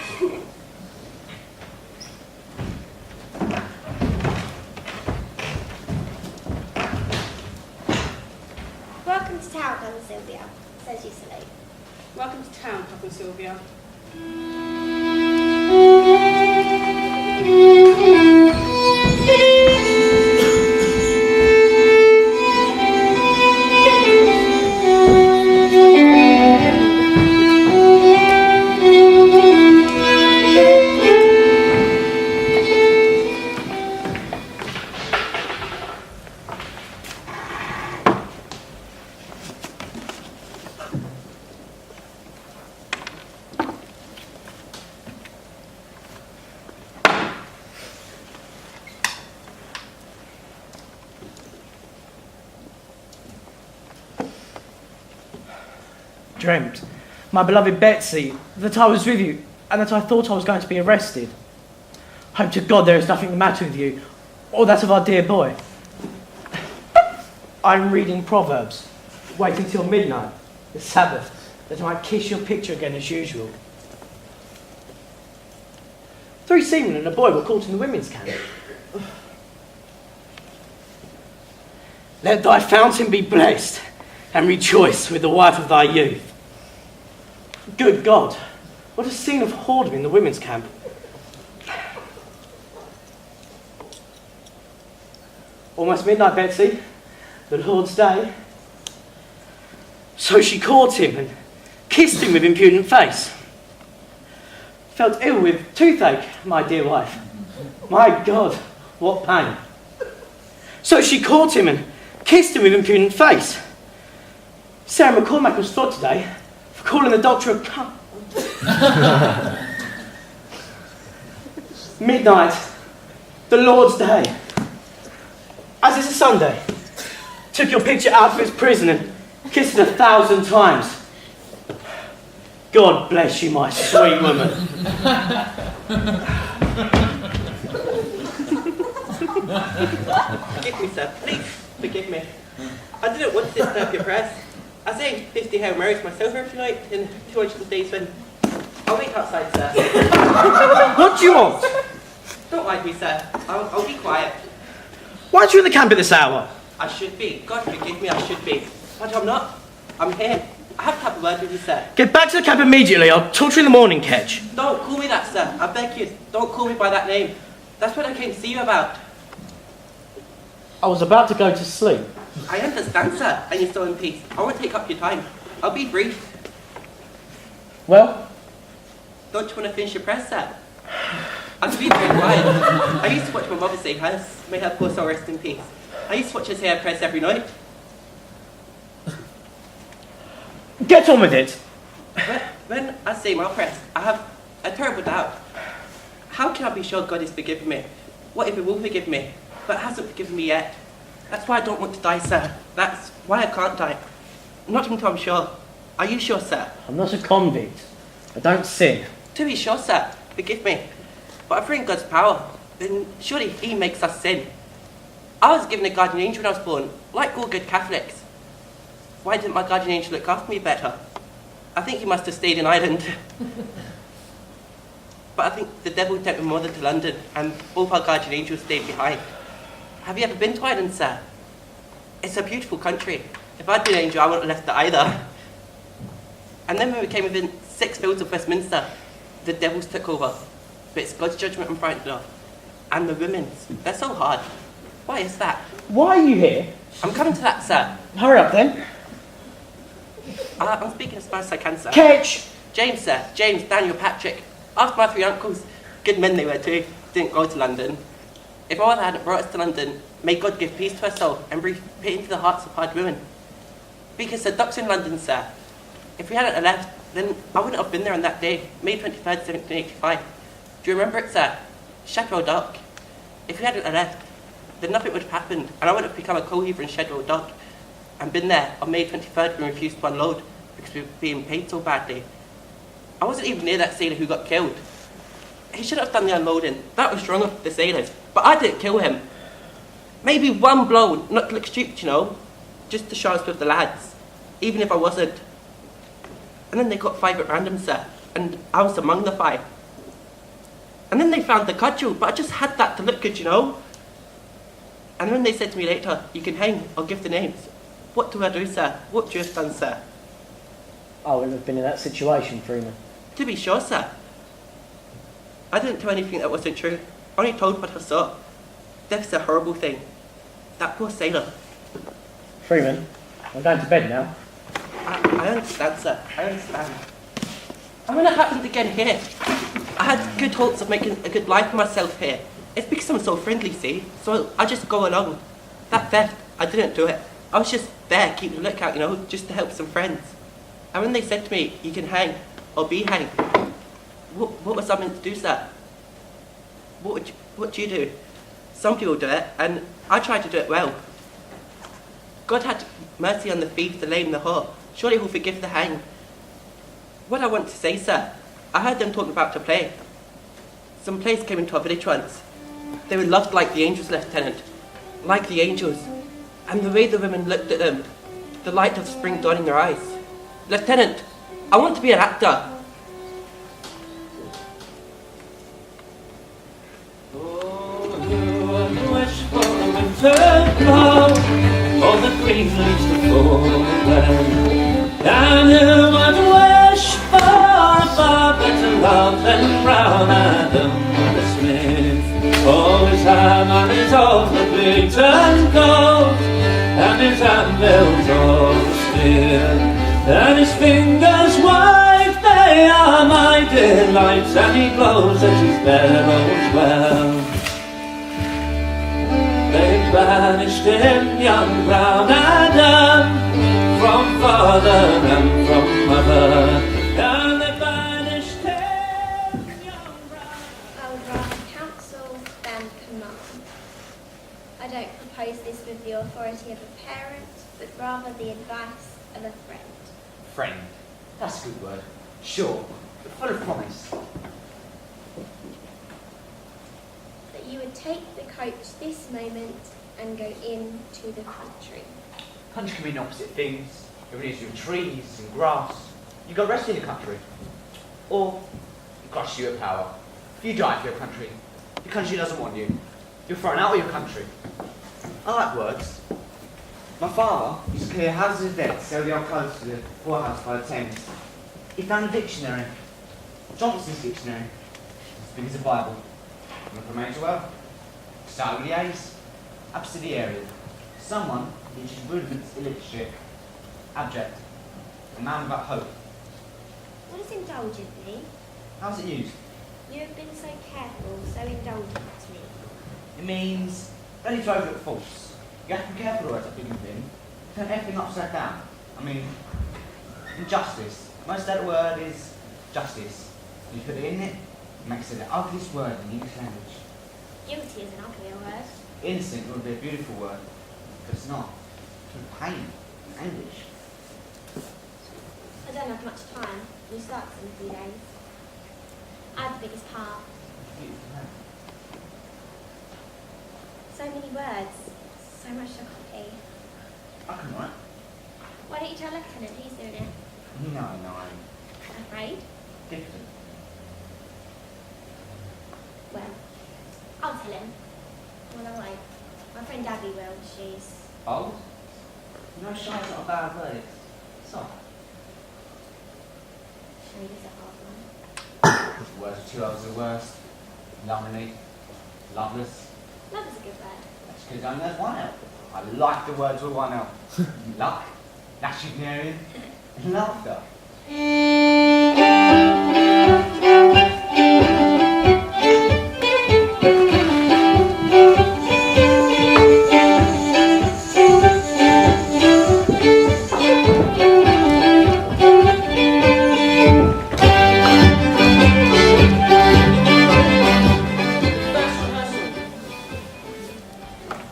Speaker 4: Welcome to town, Cousin Sylvia, says you salute.
Speaker 9: Welcome to town, Cousin Sylvia.
Speaker 7: Dreamt, my beloved Betsy, that I was with you and that I thought I was going to be arrested. Hope to God there is nothing the matter with you, Or that of our dear boy? I'm reading Proverbs. Wait until midnight, the Sabbath, that I might kiss your picture again as usual. 3 seamen and a boy were caught in the women's camp. Let thy fountain be blessed, and rejoice with the wife of thy youth. Good God, what a scene of whoredom in the women's camp. Almost midnight, Betsy, the Lord's day. So she caught him and kissed him with impudent face. Felt ill with toothache, my dear wife. My God, what pain. So she caught him and kissed him with impudent face. Sarah McCormack was flogged today for calling the doctor a cunt. Midnight, the Lord's day. As it's a Sunday, took your picture out of its prison and kissed it 1,000 times. God bless you, my sweet woman.
Speaker 13: Forgive me, sir. Please, forgive me. I didn't want to disturb your press. I say 50 Hail Marys myself every night in 200 days when... I'll wait outside, sir.
Speaker 7: What do you want?
Speaker 13: Don't mind me, sir. I'll be quiet.
Speaker 7: Why aren't you in the camp at this hour?
Speaker 13: I should be. God forgive me, I should be. But I'm not. I'm here. I have to have a word with you, sir.
Speaker 7: Get back to the camp immediately. I'll talk to you in the morning, Ketch.
Speaker 13: Don't call me that, sir. I beg you. Don't call me by that name. That's what I came to see you about.
Speaker 7: I was about to go to sleep.
Speaker 13: I understand, sir, and you're still in peace. I won't take up your time. I'll be brief.
Speaker 7: Well?
Speaker 13: Don't you want to finish your press, sir? I've been very quiet. I used to watch my mother say hers. May her poor soul rest in peace. I used to watch her say her press every night.
Speaker 7: Get on with it.
Speaker 13: When I say my press, I have a terrible doubt. How can I be sure God is forgiven me? What if He will forgive me, but hasn't forgiven me yet? That's why I don't want to die, sir. That's why I can't die. Not until I'm sure. Are you sure, sir?
Speaker 7: I'm not a convict. I don't sin.
Speaker 13: To be sure, sir. Forgive me. But if we're in God's power, then surely He makes us sin. I was given a guardian angel when I was born, like all good Catholics. Why didn't my guardian angel look after me better? I think he must have stayed in Ireland. But I think the devil took my mother to London, and both our guardian angels stayed behind. Have you ever been to Ireland, sir? It's a beautiful country. If I'd been an angel, I wouldn't have left it either. And then when we came within 6 fields of Westminster, the devils took over. But it's God's judgment I'm frightened of. And the women's. They're so hard. Why is that?
Speaker 7: Why are you here?
Speaker 13: I'm coming to that, sir.
Speaker 7: Hurry up, then.
Speaker 13: I'm speaking as fast as I can, sir.
Speaker 7: Ketch!
Speaker 13: James, sir. James, Daniel, Patrick. After my 3 uncles, good men they were too, didn't go to London. If my mother hadn't brought us to London, may God give peace to her soul and breathe pity into the hearts of hard women. Because the docks in London, sir. If we hadn't left, then I wouldn't have been there on that day, May 23rd, 1785. Do you remember it, sir? Shadwell Dock. If we hadn't left, then nothing would have happened, and I would have become a coal-heaver in Shadwell Dock and been there on May 23rd when we refused to unload because we were being paid so badly. I wasn't even near that sailor who got killed. He shouldn't have done the unloading. That was wrong of the sailors. But I didn't kill him. Maybe one blow, not to look stupid, you know, just to show us with the lads, even if I wasn't. And then they got 5 at random, sir, and I was among the 5. And then they found the cudgel, but I just had that to look good, you know. And when they said to me later, you can hang, I'll give the names. What do I do, sir? What do you have done, sir?
Speaker 7: I wouldn't have been in that situation, Freeman.
Speaker 13: To be sure, sir. I didn't tell anything that wasn't true. I only told what I saw. Death's a horrible thing. That poor sailor.
Speaker 7: Freeman, I'm going to bed now.
Speaker 13: I understand, sir. I understand. And when it happened again here, I had good hopes of making a good life for myself here. It's because I'm so friendly, see? So I just go along. That theft, I didn't do it. I was just there, keeping a lookout, you know, just to help some friends. And when they said to me, you can hang, or be hanged, what was I meant to do, sir? What do you do? Some people do it, and I try to do it well. God had mercy on the thief, the lame, the whore. Surely he'll forgive the hanged. What I want to say, sir, I heard them talking about to play. Some players came into our village once. They were loved like the angels, Lieutenant. Like the angels. And the way the women looked at them, the light of spring dawn in their eyes. Lieutenant, I want to be an actor.
Speaker 2: All the green leaves to fall away. And who would wish for a far better love than Brown Adam the Smith? Oh, his hammer is of the beaten gold, and his anvil's of steel, and his fingers white, they are my delights, and he blows at his bellows well. They banished him, young Brown Adam, from father and from mother, and they banished him, young Brown Adam.
Speaker 4: I would rather counsel than command. I don't propose this with the authority of a parent, but rather the advice of a friend.
Speaker 14: Friend. That's a good word. Sure, but full of promise.
Speaker 4: That you would take the coach this moment and go into the country.
Speaker 14: Country can mean opposite things. It really is your trees and grass. You go rest in the country. Or you crush you at power. You die for your country. Your country doesn't want you. You're thrown out of your country. I like words. My father used to clear houses of dead, sell the old clothes to the poorhouse by the Thames. He found a dictionary. Johnson's dictionary. As big as a Bible. And from age well. Salliers. Absidiarian. Someone who teaches rudiments illiterate. Abject. A man without hope.
Speaker 4: What does indulgent mean?
Speaker 14: How's it used?
Speaker 4: You have been so careful, so indulgent to me.
Speaker 14: It means ready to overlook faults. You have to be careful with that big thing. Turn everything upside down. I mean, injustice. Most of that word is justice. You put it in it makes it the ugliest word in the English language.
Speaker 4: Guilty is an uglier word.
Speaker 14: Innocent would be a beautiful word, but it's not. It's pain, anguish.
Speaker 4: I don't have much time. We start in a few days. I have the biggest part. So many words, so much to copy.
Speaker 14: I can write.
Speaker 4: Why don't you tell Lieutenant he's doing it?
Speaker 14: No, I'm
Speaker 4: Afraid?
Speaker 14: different.
Speaker 4: Well, I'll tell him. Well, I won't. My friend Abby will. She's...
Speaker 14: Old? No, shy's not a bad word. Soft.
Speaker 4: Shade is a hard one.
Speaker 14: Words of two others are worst. Lonely. Loveless.
Speaker 4: Love is a good word.
Speaker 14: That's because only there's one L. I like the words with one L. Luck, latitudinarian, and laughter.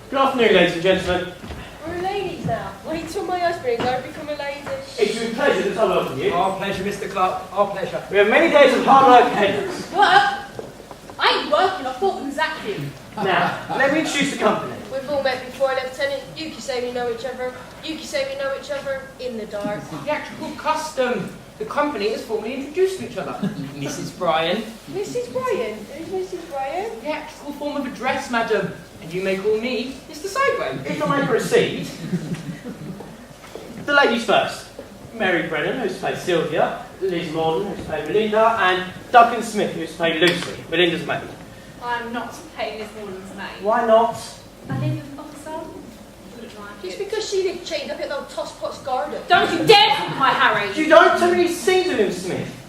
Speaker 7: Good afternoon, ladies and gentlemen.
Speaker 9: We're ladies now. Wait till my husband and I become a lady.
Speaker 7: It's with pleasure that I welcome you.
Speaker 8: Our pleasure, Mr. Clark. Our pleasure.
Speaker 7: We have many days of hard work ahead of us.
Speaker 3: Work? I ain't working, I thought we was acting.
Speaker 7: Now, let me introduce the company.
Speaker 9: We've all met before, Lieutenant. You can say we know each other. You can say we know each other in the dark.
Speaker 10: Theatrical custom. The company has formally introduced each other. Mrs. Bryan.
Speaker 9: Mrs. Bryan? Who's Mrs. Bryan?
Speaker 10: Theatrical form of address, madam. And you may call me Mr. Sideway.
Speaker 7: If I may proceed, the ladies first. Mary Brennan, who's played Sylvia, Liz Morden, who's played Melinda, and Duncan Smith, who's played Lucy, Melinda's maid.
Speaker 11: I'm not paying this woman's maid.
Speaker 7: Why not?
Speaker 11: I live with officer. Wouldn't like
Speaker 9: Just
Speaker 11: it.
Speaker 9: because she lived chained up at old Tosspot's garden.
Speaker 11: Don't you dare talk my Harry!
Speaker 7: You don't tell me scenes with him, Smith.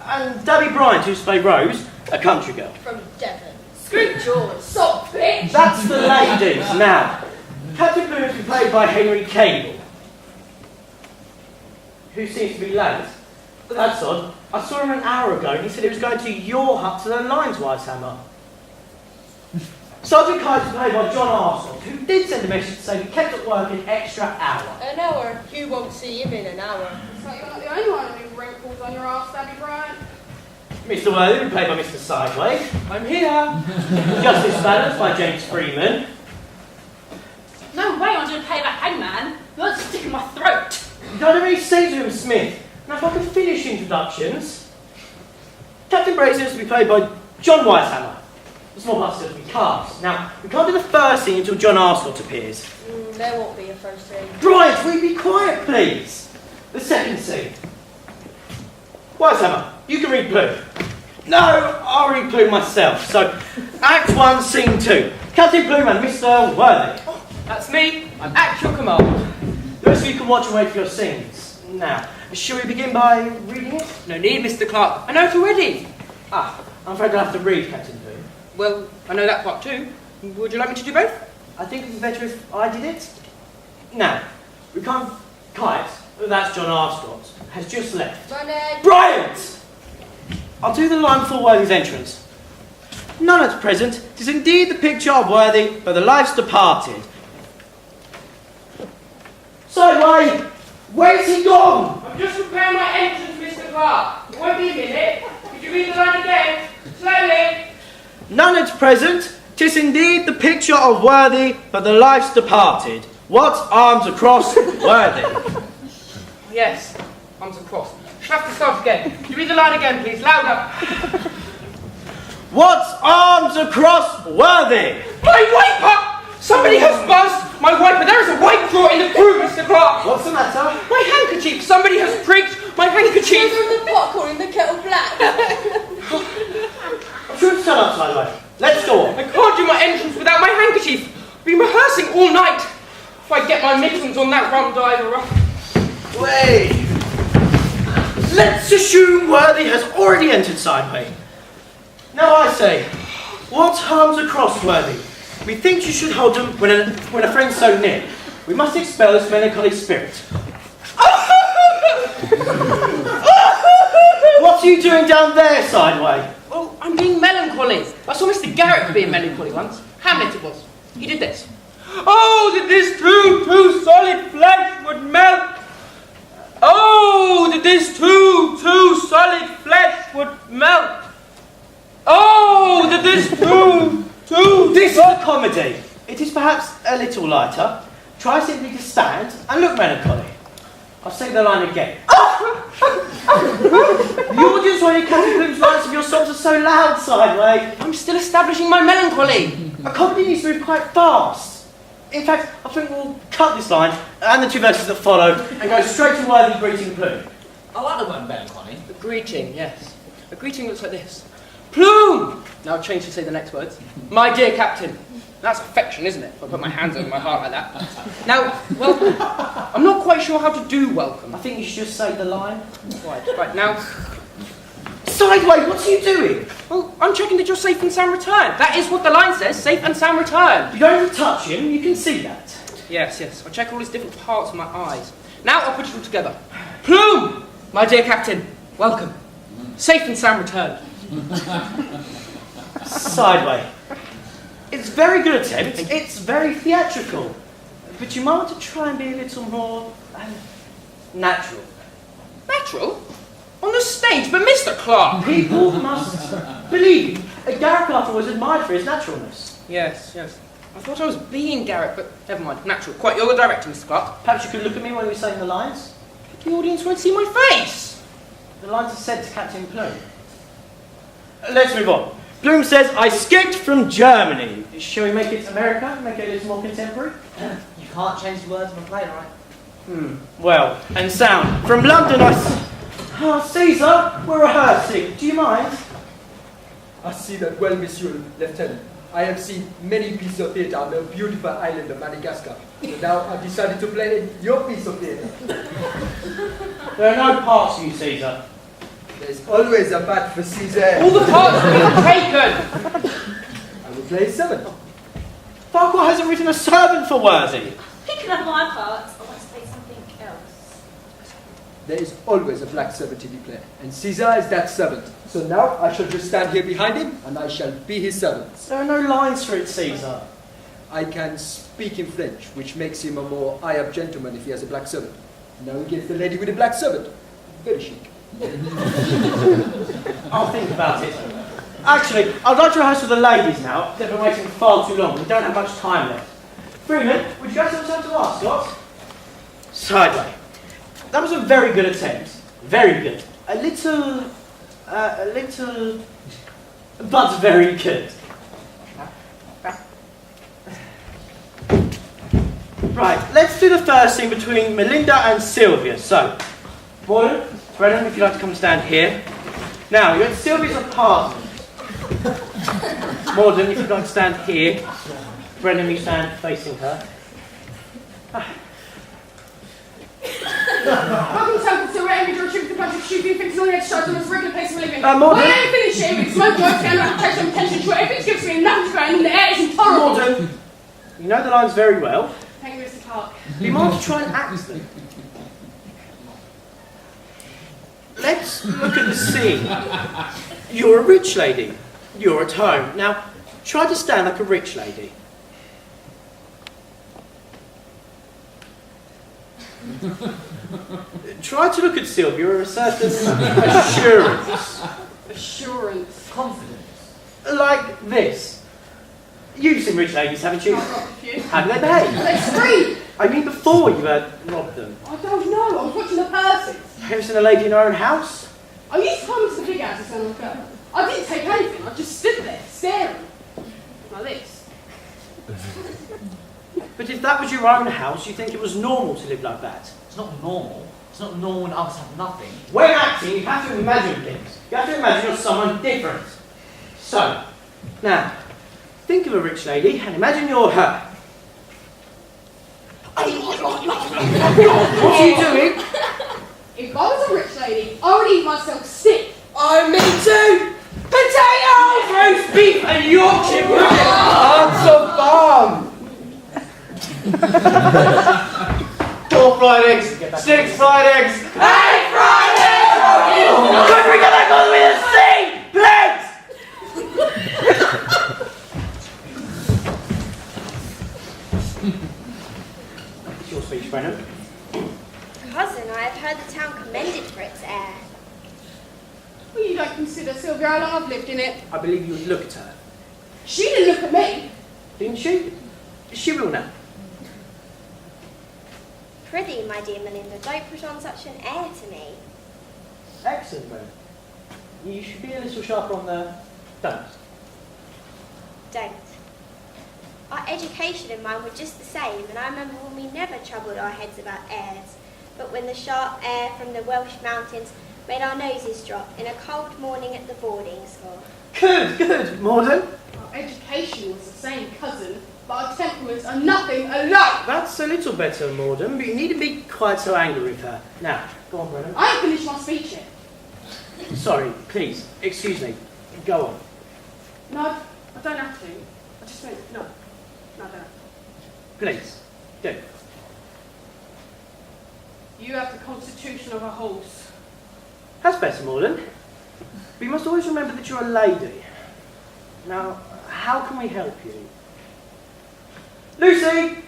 Speaker 7: And Debbie Bryant, who's played Rose, a country girl.
Speaker 9: From Devon.
Speaker 11: Screw George. Stop, bitch!
Speaker 7: That's the ladies. Now, Captain Bloomsbury played by Henry Cable, who seems to be late. But that's odd. I saw him an hour ago and he said he was going to your hut to learn lines, Weishammer. Sergeant Kite is played by John Arsenault, who did send a message to say we kept at work an extra hour.
Speaker 9: An hour? You won't see him in an hour.
Speaker 3: So you're not the only one with wrinkles on your arse, Abby Bryant.
Speaker 7: Mr. Worthing, played by Mr. Sideway.
Speaker 1: I'm here.
Speaker 7: Justice Valance by James Freeman.
Speaker 11: No way I'm going to play that hangman. You're sticking my throat.
Speaker 7: You don't have any say to him, Smith. Now, if I could finish introductions. Captain Brazen is to be played by John Weishammer. The small parts are to be cast. Now, we can't do the first scene until John Arscott appears.
Speaker 9: There won't be a first scene.
Speaker 7: Bryant, will you be quiet, please? The second scene. Weishammer, you can read Plume. No, I'll read Plume myself. So, Act 1, Scene 2. Captain Plume and Mr. Worthing.
Speaker 1: That's me. I'm at your command.
Speaker 7: The rest of you can watch and wait for your scenes. Now, shall we begin by reading it?
Speaker 1: No need, Mr. Clark. I know it already.
Speaker 7: Ah, I'm afraid I'll have to read, Captain Plume.
Speaker 1: Well, I know that part too. Would you like me to do both?
Speaker 7: I think it would be better if I did it. Now, we can't kite. That's John Arscott. Has just left. Bryant! I'll do the line before Worthing's entrance. None at present. 'Tis indeed the picture of Worthing, but the life's departed. Sideway! Where's he gone?
Speaker 1: I'm just preparing my entrance, Mr. Clark. It won't be a minute. Could you read the line again? Slowly.
Speaker 7: None at present. 'Tis indeed the picture of Worthy, but the life's departed. What arms across Worthy?
Speaker 1: Yes, arms across. Shall have to start again. Could you read the line again, please? Louder.
Speaker 7: What arms across Worthy?
Speaker 1: My wiper! Somebody has buzzed my wiper. There is a wipe drawer in the crew, Mr. Clark.
Speaker 7: What's the matter?
Speaker 1: My handkerchief. Somebody has pricked my handkerchief.
Speaker 9: The popcorn in the kettle black.
Speaker 7: I'm sure it's done up, Sideway. Let's go on.
Speaker 1: I can't do my entrance without my handkerchief. I've been rehearsing all night. If I get my mittens on that rum diver.
Speaker 7: Wait. Let's assume Worthy has already entered Sideway. Now I say, what arms across Worthy? Methinks you should hold them when a friend's so near. We must expel this melancholy spirit. What are you doing down there, Sideway?
Speaker 1: Oh, I'm being melancholy. I saw Mr. Garrett being melancholy once. Hamlet it was. He did this. Oh, that this too solid flesh would melt. Oh, that this too solid flesh would melt. Oh, that this too.
Speaker 7: This is a comedy. It is perhaps a little lighter. Try simply to stand and look melancholy. I'll say the line again. The audience when you Captain Plume's lines of your songs are so loud, Sideway.
Speaker 1: I'm still establishing my melancholy.
Speaker 7: A comedy needs to move quite fast. In fact, I think we'll cut this line and the two verses that follow and go straight to Worthy greeting Plume.
Speaker 8: I like the word melancholy.
Speaker 1: A greeting, yes. A greeting looks like this. Plume! Now change to say the next words. My dear Captain. That's affection, isn't it? If I put my hands over my heart like that. Now, welcome. I'm not quite sure how to do welcome.
Speaker 7: I think you should just say the line.
Speaker 1: Right, now.
Speaker 7: Sideway, what are you doing?
Speaker 1: Well, I'm checking that you're safe and sound return. That is what the line says, safe and sound return.
Speaker 7: You don't have to touch him, you can see that.
Speaker 1: Yes. I'll check all his different parts of my eyes. Now I'll put it all together. Plume! My dear Captain, welcome. Safe and sound return.
Speaker 7: Sideway. It's a very good attempt. It's very theatrical. But you might want to try and be a little more natural.
Speaker 1: Natural? On the stage, but Mr. Clark!
Speaker 7: People must believe. Garrett Clark was admired for his naturalness.
Speaker 1: Yes. I thought I was being Garrett, but never mind. Natural. Quite, you're the director, Mr. Clark.
Speaker 7: Perhaps you could look at me when we're saying the lines?
Speaker 1: The audience won't see my face!
Speaker 7: The lines are said to Captain Plume. Let's move on. Plume says, I skipped from Germany. Shall we make it America? Make it a little more contemporary?
Speaker 8: You can't change the words of a playwright.
Speaker 7: Well, and sound. From London Caesar, we're rehearsing. Do you mind?
Speaker 15: I see that well, Monsieur Lieutenant. I have seen many pieces of theatre on the beautiful island of Madagascar. So now I've decided to play in your piece of theatre.
Speaker 7: There are no parts for you, Caesar.
Speaker 15: There's always a part for Caesar.
Speaker 1: All the parts have been taken!
Speaker 15: I will play a servant.
Speaker 7: Farquhar hasn't written a servant for Worthy.
Speaker 4: Picking up my part, I want to play something else.
Speaker 15: There is always a black servant in the play, and Caesar is that servant. So now I shall just stand here behind him, and I shall be his servant.
Speaker 7: There are no lines for it, Caesar.
Speaker 15: I can speak in French, which makes him a more high-up gentleman if he has a black servant. Now he gets the lady with a black servant. Very chic.
Speaker 7: I'll think about it. Actually, I'd like to rehearse with the ladies now. They've been waiting far too long. We don't have much time left. Freeman, would you guys have something to ask, Scott? Sideway. That was a very good attempt. Very good. A little, but very good. Right, let's do the first scene between Melinda and Sylvia. So, Morgan, Brennan, if you'd like to come and stand here. Now, you're at Sylvia's apartment. Morgan, if you'd like to stand here. Brennan, you stand facing her.
Speaker 9: Welcome to Temple Silver, every door trip to the bunch of shooting, fixing on the edge shards on this regular place of living.
Speaker 7: Morgan.
Speaker 9: When I finish here, with smoke, work, scandal, protection, tension, sure, everything gives me enough to go, and the air is intolerable.
Speaker 7: Morgan, you know the lines very well.
Speaker 9: Thank you, Mr. Clark.
Speaker 7: Do you mind to try and act them? Let's look at the scene. You're a rich lady. You're at home. Now, try to stand like a rich lady. Try to look at Sylvia with a certain assurance.
Speaker 9: Assurance.
Speaker 14: Confidence.
Speaker 7: Like this. You've seen rich ladies, haven't you?
Speaker 9: I've robbed a few.
Speaker 7: How do they behave?
Speaker 9: They scream.
Speaker 7: I mean before you had robbed them.
Speaker 9: I don't know. I was watching the purses.
Speaker 7: Have you ever seen a lady in her own house?
Speaker 9: I used to come to the big house in San Francisco. I didn't take anything. I just stood there, staring. Like this.
Speaker 7: But if that was your own house, you think it was normal to live like that?
Speaker 14: It's not normal. It's not normal when others have nothing.
Speaker 7: When acting, you have to imagine things. You have to imagine you're someone different. So, now, think of a rich lady and imagine you're her. What are you doing?
Speaker 9: If I was a rich lady, I would eat myself sick.
Speaker 7: Oh, me too! Potatoes! Roast beef and Yorkshire pudding! Answer bomb! 4 fried eggs, 6 fried eggs, 8 fried eggs! Could we get back on with a C, please? It's your speech, Brennan.
Speaker 4: Cousin, I have heard the town commended for its air.
Speaker 9: Well, you don't consider Sylvia how long I've lived in it.
Speaker 7: I believe you would look at her.
Speaker 9: She didn't look at me.
Speaker 7: Didn't she? She will now.
Speaker 4: Prithee, my dear Melinda, don't put on such an air to me.
Speaker 7: Excellent, Brennan. You should be a little sharper on the don't.
Speaker 4: Don't. Our education and mine were just the same, and I remember when we never troubled our heads about airs, but when the sharp air from the Welsh mountains made our noses drop in a cold morning at the boarding school.
Speaker 7: Good, Morden.
Speaker 9: Our education was the same, cousin, but our temperaments are nothing alike.
Speaker 7: That's a little better, Morden, but you needn't be quite so angry with her. Now, go on, Brennan.
Speaker 9: I ain't finished my speech yet.
Speaker 7: Sorry, please, excuse me. Go on.
Speaker 9: No, I don't have to. I just went, no. No, I don't have to.
Speaker 7: Please, do.
Speaker 9: You have the constitution of a horse.
Speaker 7: That's better, Morden. But you must always remember that you're a lady. Now, how can we help you? Lucy!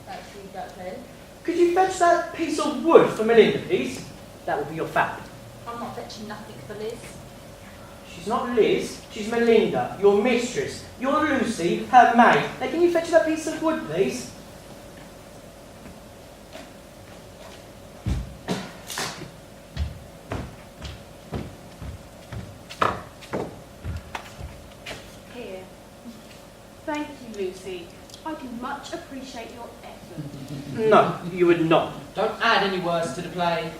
Speaker 3: That's you, Duckman.
Speaker 7: Could you fetch that piece of wood for Melinda, please? That will be your fab.
Speaker 3: I'm not fetching nothing for Liz.
Speaker 7: She's not Liz, she's Melinda, your mistress. You're Lucy, her maid. Now, can you fetch that piece of wood, please?
Speaker 9: Here. Thank you, Lucy. I do much appreciate your effort.
Speaker 7: No, you would not.
Speaker 8: Don't add any words to the play.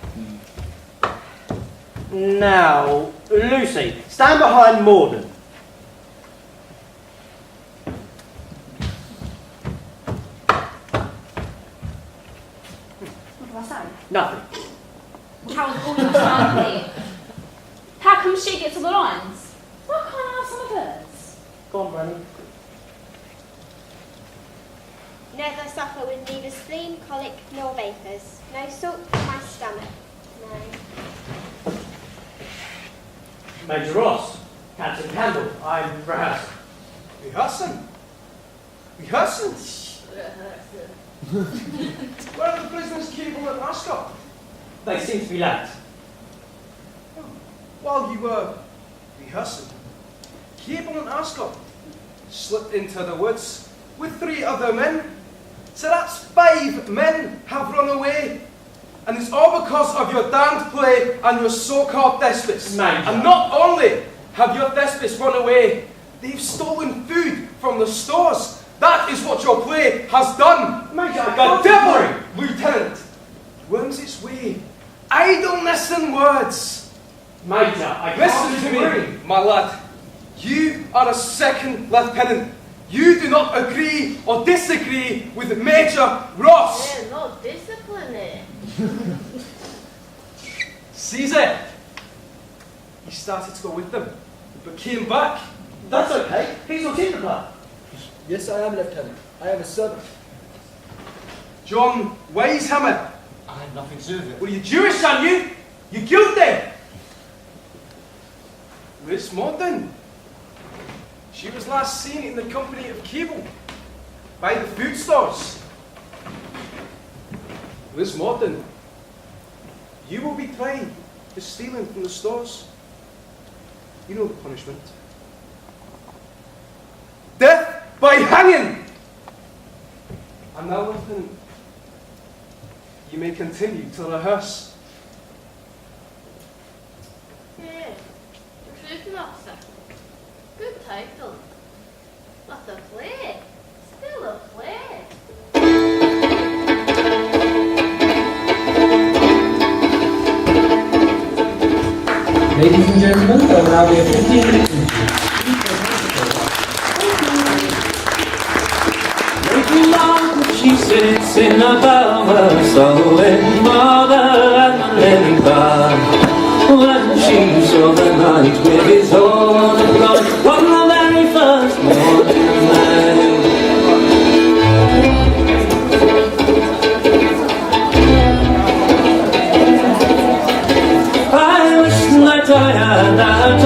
Speaker 7: Now, Lucy, stand behind Morden.
Speaker 11: What do I say?
Speaker 7: Nothing.
Speaker 11: How's all your family? How come she gets all the lines? Why can't I have some of hers?
Speaker 7: Go on, Brennan.
Speaker 4: Never suffer with neither spleen, colic, nor vapours. No salt in my stomach. No.
Speaker 7: Major Ross, Captain Campbell, I'm rehearsing.
Speaker 15: Rehearsing? Rehearsing? Where are the prisoners keepable at Ascot?
Speaker 7: They seem to be late.
Speaker 16: while you were rehearsing, Cable and Ascot slipped into the woods with 3 other men. So that's 5 men have run away. And it's all because of your damned play and your so-called despots.
Speaker 14: Major.
Speaker 16: And not only have your despots run away, they've stolen food from the stores. That is what your play has done.
Speaker 14: Major,
Speaker 16: The devil, Lieutenant, worms its way. Idleness and words.
Speaker 14: Major, I
Speaker 16: Listen to me, my lad. You are a second lieutenant. You do not agree or disagree with Major Ross.
Speaker 5: Yeah, no discipline here.
Speaker 16: Caesar. He started to go with them, but came back.
Speaker 14: That's okay. He's not in the club.
Speaker 15: Yes, I am, Lieutenant. I am a servant.
Speaker 16: John Weishammer.
Speaker 14: I had nothing to do with it.
Speaker 16: Well, you're Jewish, aren't you? You're guilty. Miss Morton. She was last seen in the company of Cable by the food stores. Miss Morton, you will be tried for stealing from the stores. You know the punishment. Death by hanging! And now, Lieutenant, you may continue to rehearse.
Speaker 5: Yeah, recruiting officer. Good title. But a play. Still a play.
Speaker 17: Ladies and gentlemen, there will now be a 15-minute interview.
Speaker 2: Making love, she sits in a bower, sewing mother and the living bar. When she saw the knight with his horn and blood on the very first morning of May. I wish that I had that